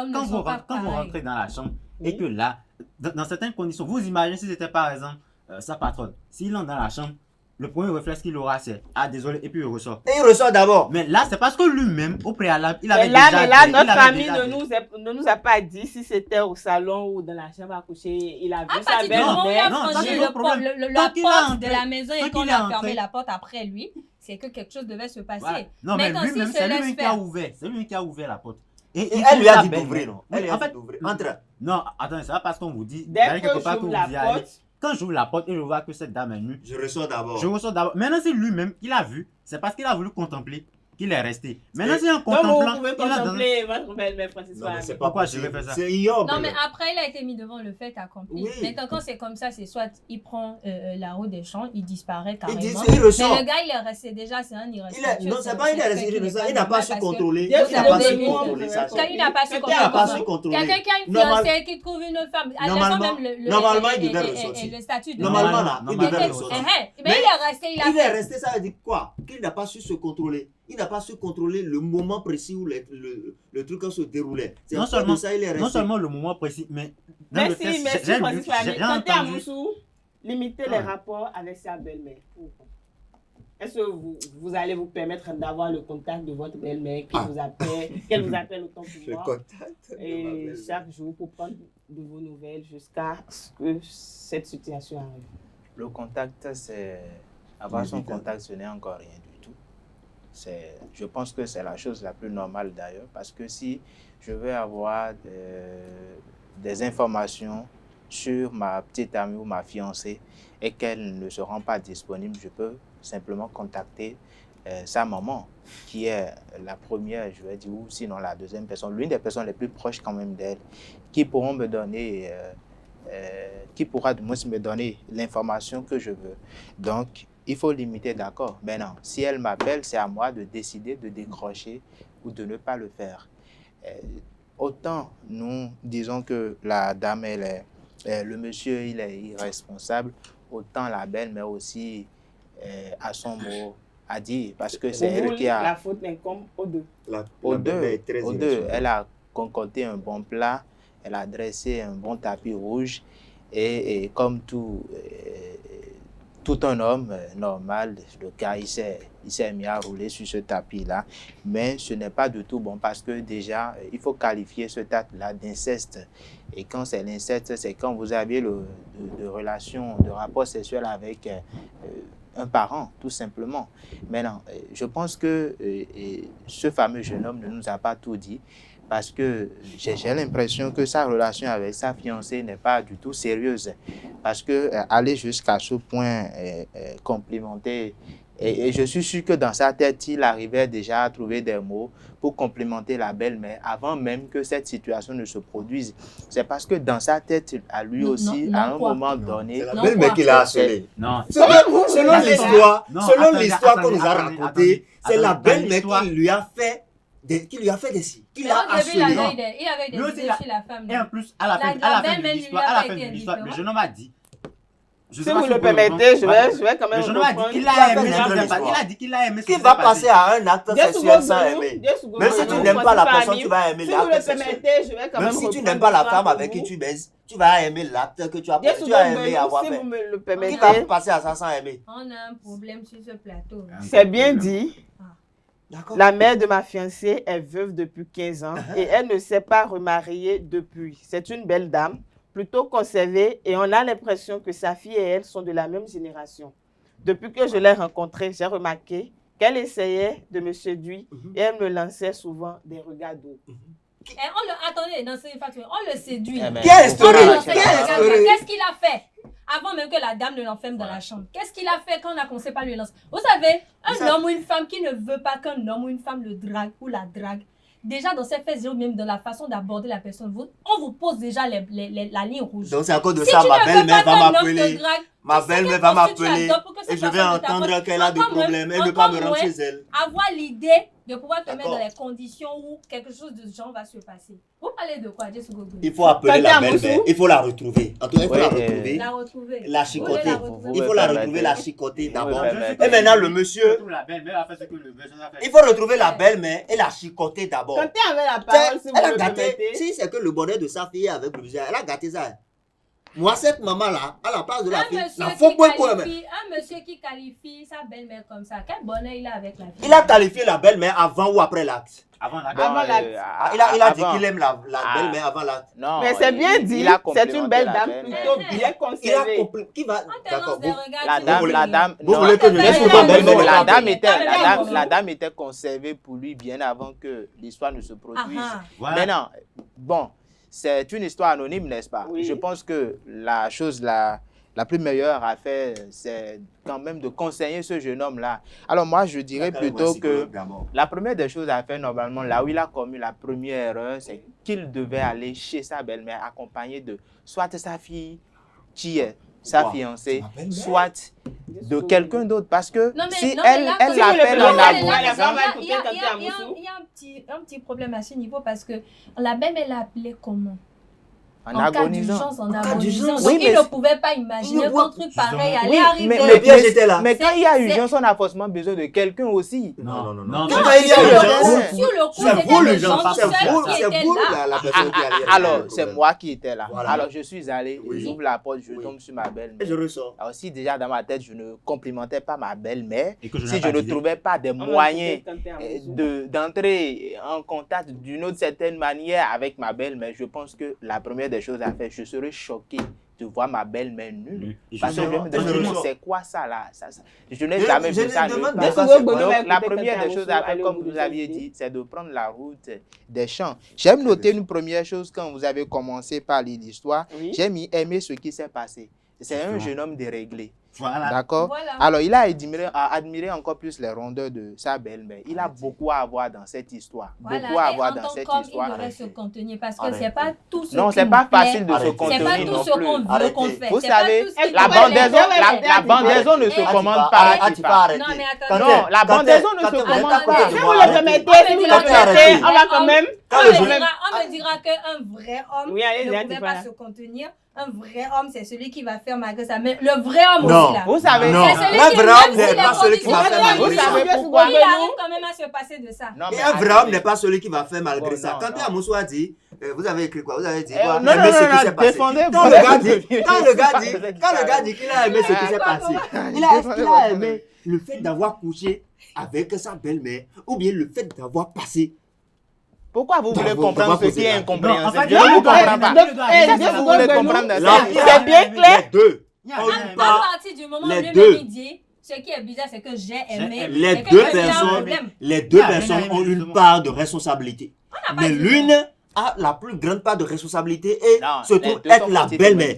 quand vous rentrez dans la chambre et que là, dans certaines conditions, vous imaginez si c'était par exemple sa patronne. S'il entre dans la chambre, le premier réflexe qu'il aura, c'est « Ah, désolé », et puis il ressort. Et il ressort d'abord. Mais là, c'est parce que lui-même, au préalable, il avait notre famille ne nous a pas dit si c'était au salon ou dans la chambre à coucher. Il a vu sa belle-mère. Non, la porte de la maison et qu'on a fermé la porte après lui, c'est que quelque chose devait se passer. Voilà. Non, mais lui-même, c'est lui qui a ouvert. C'est lui qui a ouvert la porte. Et elle lui a dit d'ouvrir. En fait, entre. Non, attendez, c'est pas parce qu'on vous dit. Dès que j'ouvre la porte. Quand j'ouvre la porte et je vois que cette dame est nue, je ressors d'abord. Maintenant, c'est lui-même, il a vu. C'est parce qu'il a voulu contempler qu'il est resté. Maintenant, c'est en contemplant. Donc, vous pouvez contempler votre belle-mère, Francis. Non, mais c'est pas pourquoi je vais faire ça. C'est ignoble. Non, mais après, il a été mis devant le fait accompli. Oui. Maintenant, quand c'est comme ça, c'est soit il prend la route des champs, il disparaît carrément. Il ressort. Mais le gars, il est resté déjà, c'est un irrespectueux. Non, c'est pas il est resté, il n'a pas su contrôler. Il n'a pas su contrôler. Quelqu'un qui a une fiancée, qui trouve une autre femme, normalement, il devait ressortir. Le statut de normalement, là, il devait ressortir. Mais il est resté, il est resté, ça veut dire quoi? Qu'il n'a pas su se contrôler. Il n'a pas su contrôler le moment précis où le truc se déroulait. Non seulement le moment précis, mais... Merci, Francis Fami. Tentez à Moussou limiter les rapports avec sa belle-mère. Est-ce que vous allez vous permettre d'avoir le contact de votre belle-mère qu'elle vous appelle autant que moi et chaque jour pour prendre de vos nouvelles jusqu'à ce que cette situation arrive? Le contact, avoir son contact, ce n'est encore rien du tout. Je pense que c'est la chose la plus normale d'ailleurs, parce que si je veux avoir des informations sur ma petite amie ou ma fiancée et qu'elle ne se rend pas disponible, je peux simplement contacter sa maman, qui est la première, je vais dire, ou sinon la deuxième personne, l'une des personnes les plus proches quand même d'elle, qui pourront me donner, qui pourra du moins me donner l'information que je veux. Donc, il faut limiter, d'accord. Maintenant, si elle m'appelle, c'est à moi de décider de décrocher ou de ne pas le faire. Autant nous disons que la dame, le monsieur, il est irresponsable, autant la belle, mais aussi à son mot à dire, parce que c'est elle qui a... La faute incombe aux deux. Aux deux. Elle a concocté un bon plat, elle a dressé un bon tapis rouge, et comme tout un homme normal, le gars, il s'est mis à rouler sur ce tapis-là. Mais ce n'est pas du tout bon parce que déjà, il faut qualifier ce acte-là d'inceste. Et quand c'est l'inceste, c'est quand vous avez de rapport sexuel avec un parent, tout simplement. Maintenant, je pense que ce fameux jeune homme ne nous a pas tout dit. Parce que j'ai l'impression que sa relation avec sa fiancée n'est pas du tout sérieuse. Parce que aller jusqu'à ce point complimenter, et je suis sûr que dans sa tête, il arrivait déjà à trouver des mots pour complimenter la belle-mère avant même que cette situation ne se produise. C'est parce que dans sa tête, à lui aussi, à un moment donné... C'est la belle-mère qui l'a harcelé. Non. Selon l'histoire qu'on nous a racontée, c'est la belle-mère qui lui a fait des signes, qui l'a harcelé. Il avait des idées chez la femme. Et en plus, à la fin de l'histoire, le jeune homme a dit, Je Si vous le permettez, je vais quand même. Le jeune homme a dit qu'il a aimé. Il a dit qu'il a aimé. Qui va passer à un acte sexuel sans aimer? Même si tu n'aimes pas la personne, tu vas aimer l'acte sexuel. Même si tu n'aimes pas la femme avec qui tu baises, tu vas aimer l'acte que tu as aimé avoir fait. Qui va passer à ça sans aimer? On a un problème sur ce plateau. C'est bien dit. La mère de ma fiancée est veuve depuis 15 ans et elle ne s'est pas remariée depuis. C'est une belle dame, plutôt conservée, et on a l'impression que sa fille et elle sont de la même génération. Depuis que je l'ai rencontrée, j'ai remarqué qu'elle essayait de me séduire et elle me lançait souvent des regards d'eau. Attendez, on le séduit. Qu'est-ce qu'il a fait avant même que la dame ne l'enferme dans la chambre? Qu'est-ce qu'il a fait quand on a commencé par lui lancer? Vous savez, un homme ou une femme qui ne veut pas qu'un homme ou une femme le drague ou la drague, déjà dans ses faits ou même dans la façon d'aborder la personne, on vous pose déjà la ligne rouge. Donc c'est à cause de ça, ma belle-mère va m'appeler. Ma belle-mère va m'appeler et je vais entendre qu'elle a des problèmes. Elle ne veut pas me rendre chez elle. Avoir l'idée de pouvoir te mettre dans les conditions où quelque chose de ce genre va se passer. Vous parlez de quoi, Jesse Gogo? Il faut appeler la belle-mère, il faut la retrouver. En tout cas, il faut la retrouver. La chicoter. Il faut la retrouver, la chicoter d'abord. Et maintenant, le monsieur. Il faut retrouver la belle-mère et la chicoter d'abord. Quand tu avais la parole, si vous le permettez. Si c'est que le bonheur de sa fille avec le visage, elle a gâté ça. Moi, cette maman-là, à la place de la fille, la faux point pour elle-même. Un monsieur qui qualifie sa belle-mère comme ça, quel bonheur il a avec la fille? Il a qualifié la belle-mère avant ou après l'acte? Avant l'acte. Il a dit qu'il aime la belle-mère avant l'acte. Non. Mais c'est bien dit, c'est une belle dame plutôt bien conservée. Qui va? D'accord. La dame était conservée pour lui bien avant que l'histoire ne se produise. Maintenant, bon. C'est une histoire anonyme, n'est-ce pas? Oui. Je pense que la chose la plus meilleure à faire, c'est quand même de conseiller ce jeune homme-là. Alors moi, je dirais plutôt que la première des choses à faire, normalement, là où il a commis la première erreur, c'est qu'il devait aller chez sa belle-mère, accompagné de soit sa fille, qui est sa fiancée, soit de quelqu'un d'autre. Parce que si elle l'appelle en agonisant... Il y a un petit problème à ce niveau parce que la belle-mère l'a appelé comment? En agonisant. Oui, il ne pouvait pas imaginer qu'un truc pareil allait arriver. Mais quand il y a urgence, on a forcément besoin de quelqu'un aussi. Non. Quand il y a urgence, sur le coup, c'est vous la personne qui allait. Alors, c'est moi qui étais là. Alors, je suis allé, j'ouvre la porte, je tombe sur ma belle-mère. Et je ressors. Alors, si déjà dans ma tête, je ne complimentais pas ma belle-mère, si je ne trouvais pas des moyens d'entrer en contact d'une autre certaine manière avec ma belle-mère, je pense que la première des choses à faire, je serais choqué de voir ma belle-mère nue. Parce que je me demande, c'est quoi ça là? Je n'ai jamais vu ça. Donc, la première des choses à faire, comme vous aviez dit, c'est de prendre la route des champs. J'aime noter une première chose quand vous avez commencé par l'histoire. J'aime aimer ce qui s'est passé. C'est un jeune homme déréglé. Voilà. D'accord. Voilà. Alors, il a admiré encore plus les rondeurs de sa belle-mère. Il a beaucoup à avoir dans cette histoire. Voilà. Beaucoup à avoir dans cette histoire. Il devrait se contenir parce que c'est pas tout ce non, c'est pas facile de se contenir. C'est pas tout ce qu'on veut qu'on fait. Vous savez, la bandaison ne se commande pas. Non, la bandaison ne se commande pas. Si vous le permettez, on va quand même. On me dira qu'un vrai homme ne pouvait pas se contenir. Un vrai homme, c'est celui qui va faire malgré ça. Mais le vrai homme aussi, là. Vous savez, un vrai homme n'est pas celui qui va faire malgré ça. Il arrive quand même à se passer de ça. Et un vrai homme n'est pas celui qui va faire malgré ça. Quand Amoussou a dit, vous avez écrit quoi? Vous avez dit quoi? Non, Quand le gars dit qu'il a aimé ce qui s'est passé, il a aimé le fait d'avoir couché avec sa belle-mère ou bien le fait d'avoir passé. Pourquoi vous voulez comprendre ce qui est incompréhensible? Je ne comprends pas. Vous voulez comprendre ça? C'est bien clair. À partir du moment où lui dit, ce qui est bizarre, c'est que j'ai aimé. Les deux personnes ont une part de responsabilité. Mais l'une a la plus grande part de responsabilité et se trouve être la belle-mère.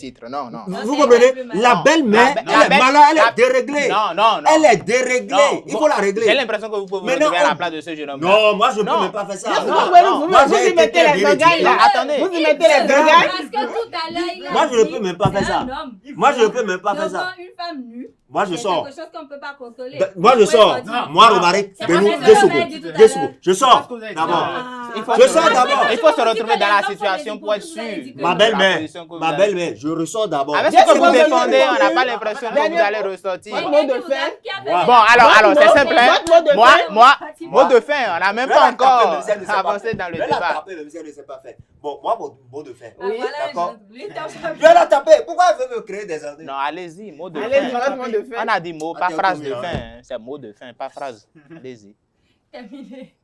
Vous comprenez? La belle-mère, elle est malade, elle est déréglée. Elle est déréglée. Il faut la régler. J'ai l'impression que vous pouvez vous retrouver à la place de ce jeune homme. Non, moi je ne peux même pas faire ça. Vous y mettez les organes là. Attendez. Vous y mettez les organes. Parce que tout à l'heure, il a dit. Moi je ne peux même pas faire ça. Moi je ne peux même pas faire ça. Une femme nue. Moi, je sors. C'est quelque chose qu'on ne peut pas contrôler. Moi, je sors. Moi, Romaric, deux secondes. Je sors d'abord. Il faut se retrouver dans la situation pour être sûr. Ma belle-mère, je ressors d'abord. Avec ce que vous défendez, on n'a pas l'impression que vous allez ressortir. Bon, alors, c'est simple. Moi, mot de fin, on n'a même pas encore avancé dans le débat. Bon, moi, mon mot de fin. Oui, d'accord. Je vais la taper. Pourquoi elle veut me créer des ennuis? Non, allez-y, mot de fin. On a dit mot, pas phrase de fin. C'est mot de fin, pas phrase. Allez-y. Terminé.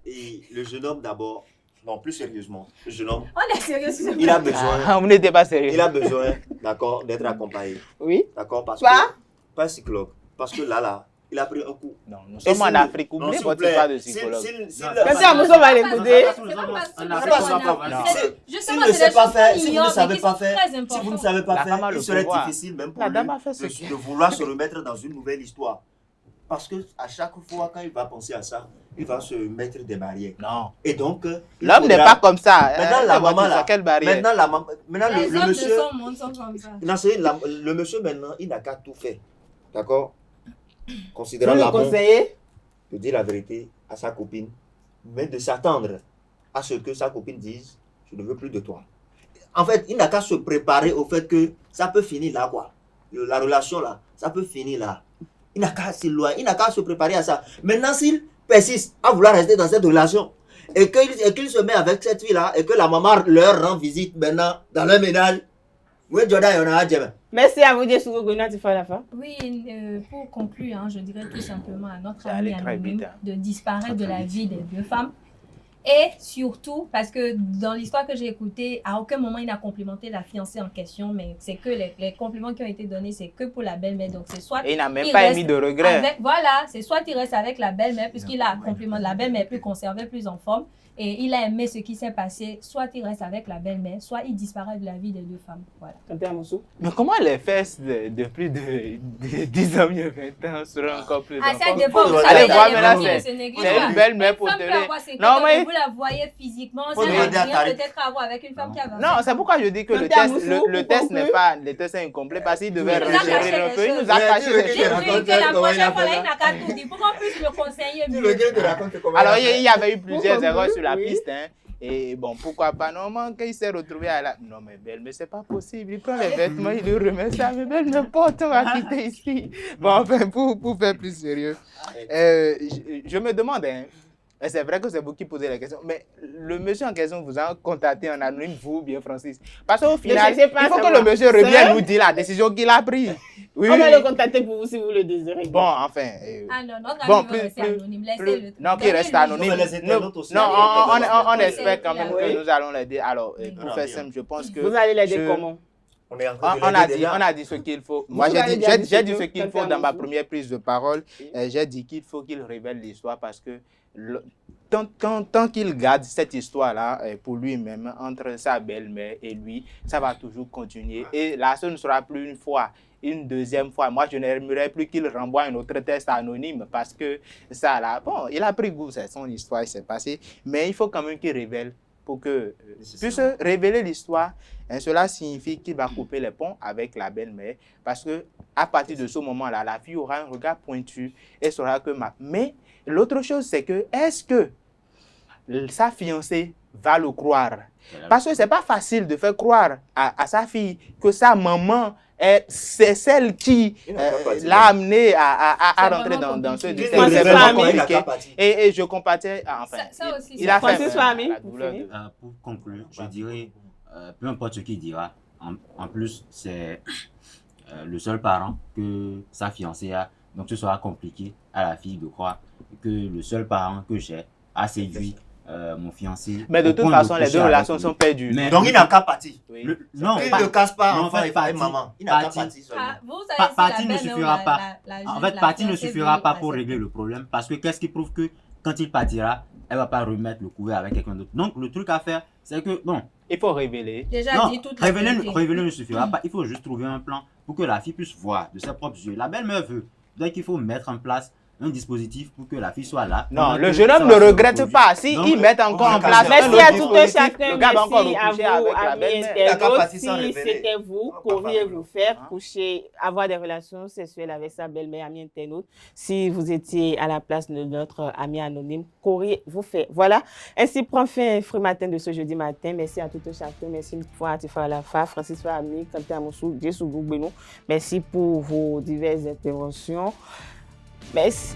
Et le jeune homme d'abord, non, plus sérieusement, le jeune homme, On est sérieux, il a besoin. On n'était pas sérieux. Il a besoin, d'accord, d'être accompagné. Oui. D'accord, parce Quoi? que, pas psychologue, parce que là, il a pris un coup. Non, nous sommes en Afrique, oubliez votre histoire de psychologue. Monsieur Amousso va l'écouter. S'il ne sait pas faire, si vous ne savez pas faire, si vous ne savez pas faire, il serait difficile même pour lui de vouloir se remettre dans une nouvelle histoire. Parce que à chaque fois quand il va penser à ça, il va se mettre des barrières. Non. Et donc l'homme n'est pas comme ça. Maintenant la maman là, quelle barrière? maintenant le monsieur, sont comme ça. non, le monsieur maintenant, il n'a qu'à tout faire. D'accord? Considérant Vous la le conseillez de dire la vérité à sa copine, mais de s'attendre à ce que sa copine dise je ne veux plus de toi. En fait, il n'a qu'à se préparer au fait que ça peut finir là, quoi. La relation là, ça peut finir là. Il n'a qu'à s'éloigner, il n'a qu'à se préparer à ça. Maintenant, s'il persiste à vouloir rester dans cette relation et qu'il se met avec cette fille-là et que la maman leur rend visite maintenant dans leur ménage, oui, Jordan, il y en a un. Merci à vous, Jessou Gona, tu fais la fin. Oui, pour conclure, je dirais tout simplement à notre ami anonyme de disparaître de la vie des deux femmes. Et surtout, parce que dans l'histoire que j'ai écoutée, à aucun moment il n'a complimenté la fiancée en question, mais c'est que les compliments qui ont été donnés, c'est que pour la belle-mère. Donc c'est soit et il n'a même pas émis de regret. Voilà, c'est soit il reste avec la belle-mère, puisqu'il a complimenté la belle-mère plus conservée, plus en forme, et il a aimé ce qui s'est passé, soit il reste avec la belle-mère, soit il disparaît de la vie des deux femmes. Voilà. Mais comment les fesses de plus de 10 ans, 20 ans seront encore plus ça encore? dépend. Allez voir, mais là, c'est une belle-mère pour te non, mais vous la voyez physiquement, ça n'a rien peut-être à voir avec une femme qui a 20 ans. Non, c'est pourquoi je dis que le test n'est pas, le test est incomplet parce qu'il devait renchérir un peu. Il nous a caché des choses. J'ai dit que la prochaine fois, il n'a qu'à tout dire. Pourquoi plus le conseiller mieux? Alors, il y avait eu plusieurs erreurs sur la piste, hein. Et bon, pourquoi pas, normalement, quand il s'est retrouvé à la... Non, mais belle, mais c'est pas possible. Il prend les vêtements, il lui remet ça. Mais belle, n'importe, on va quitter ici. Bon, enfin, pour faire plus sérieux, je me demande, hein, c'est vrai que c'est vous qui posez la question, mais le monsieur en question vous a contacté en anonyme, vous ou bien Francis? Parce qu'au final, il faut que le monsieur revienne nous dire la décision qu'il a prise. Oui, on va le contacter pour vous si vous le désirez. Bon, enfin. Ah non, notre ami reste anonyme. Laissez-le. Non, qu'il reste anonyme. Non, on espère quand même que nous allons l'aider. Alors, pour faire simple, je pense que... Vous allez l'aider comment? On a dit ce qu'il faut. Moi, j'ai dit ce qu'il faut dans ma première prise de parole. J'ai dit qu'il faut qu'il révèle l'histoire parce que tant qu'il garde cette histoire-là pour lui-même, entre sa belle-mère et lui, ça va toujours continuer. Et là, ce ne sera plus une fois, une deuxième fois. Moi, je n'aimerais plus qu'il renvoie un autre test anonyme parce que ça, là, bon, il a pris goût, c'est son histoire, il s'est passé. Mais il faut quand même qu'il révèle pour que puisse révéler l'histoire. Et cela signifie qu'il va couper les ponts avec la belle-mère parce que à partir de ce moment-là, la fille aura un regard pointu et saura que Mais l'autre chose, c'est que est-ce que sa fiancée va le croire? Parce que c'est pas facile de faire croire à sa fille que sa maman c'est celle qui l'a amené à rentrer dans ce détail. C'est vraiment compliqué. Et je compatis, enfin, il a fait la douleur. Pour conclure, je dirais, peu importe ce qu'il dira, en plus, c'est le seul parent que sa fiancée a. Donc, ce sera compliqué à la fille de croire que le seul parent que j'ai a séduit mon fiancé. Mais de toute façon, les deux relations sont perdues. Donc, il n'a qu'à partir. Oui. Non, il ne casse pas enfant et maman. Il n'a qu'à partir. Partir ne suffira pas. En fait, partir ne suffira pas pour régler le problème. Parce que qu'est-ce qui prouve que quand il partira, elle ne va pas remettre le couvert avec quelqu'un d'autre. Donc, le truc à faire, c'est que, bon... Il faut révéler. Révéler ne suffira pas. Il faut juste trouver un plan pour que la fille puisse voir de ses propres yeux. La belle-mère veut. Donc, il faut mettre en place un dispositif pour que la fille soit là. Non, le jeune homme ne regrette pas. S'ils mettent encore en place un autre dispositif, le gars va encore recoucher avec la belle-mère. Si c'était vous, qu'auriez-vous faire coucher, avoir des relations sexuelles avec sa belle-mère, ami internaute, si vous étiez à la place de notre ami anonyme, qu'auriez-vous fait? Voilà, ainsi prend fin Free Matin de ce jeudi matin. Merci à tout et chacun. Merci une fois à Tifa Lafa, Francis Fahmi, Kanté Amoussou, Jessou Gougbenou. Merci pour vos diverses interventions. Merci.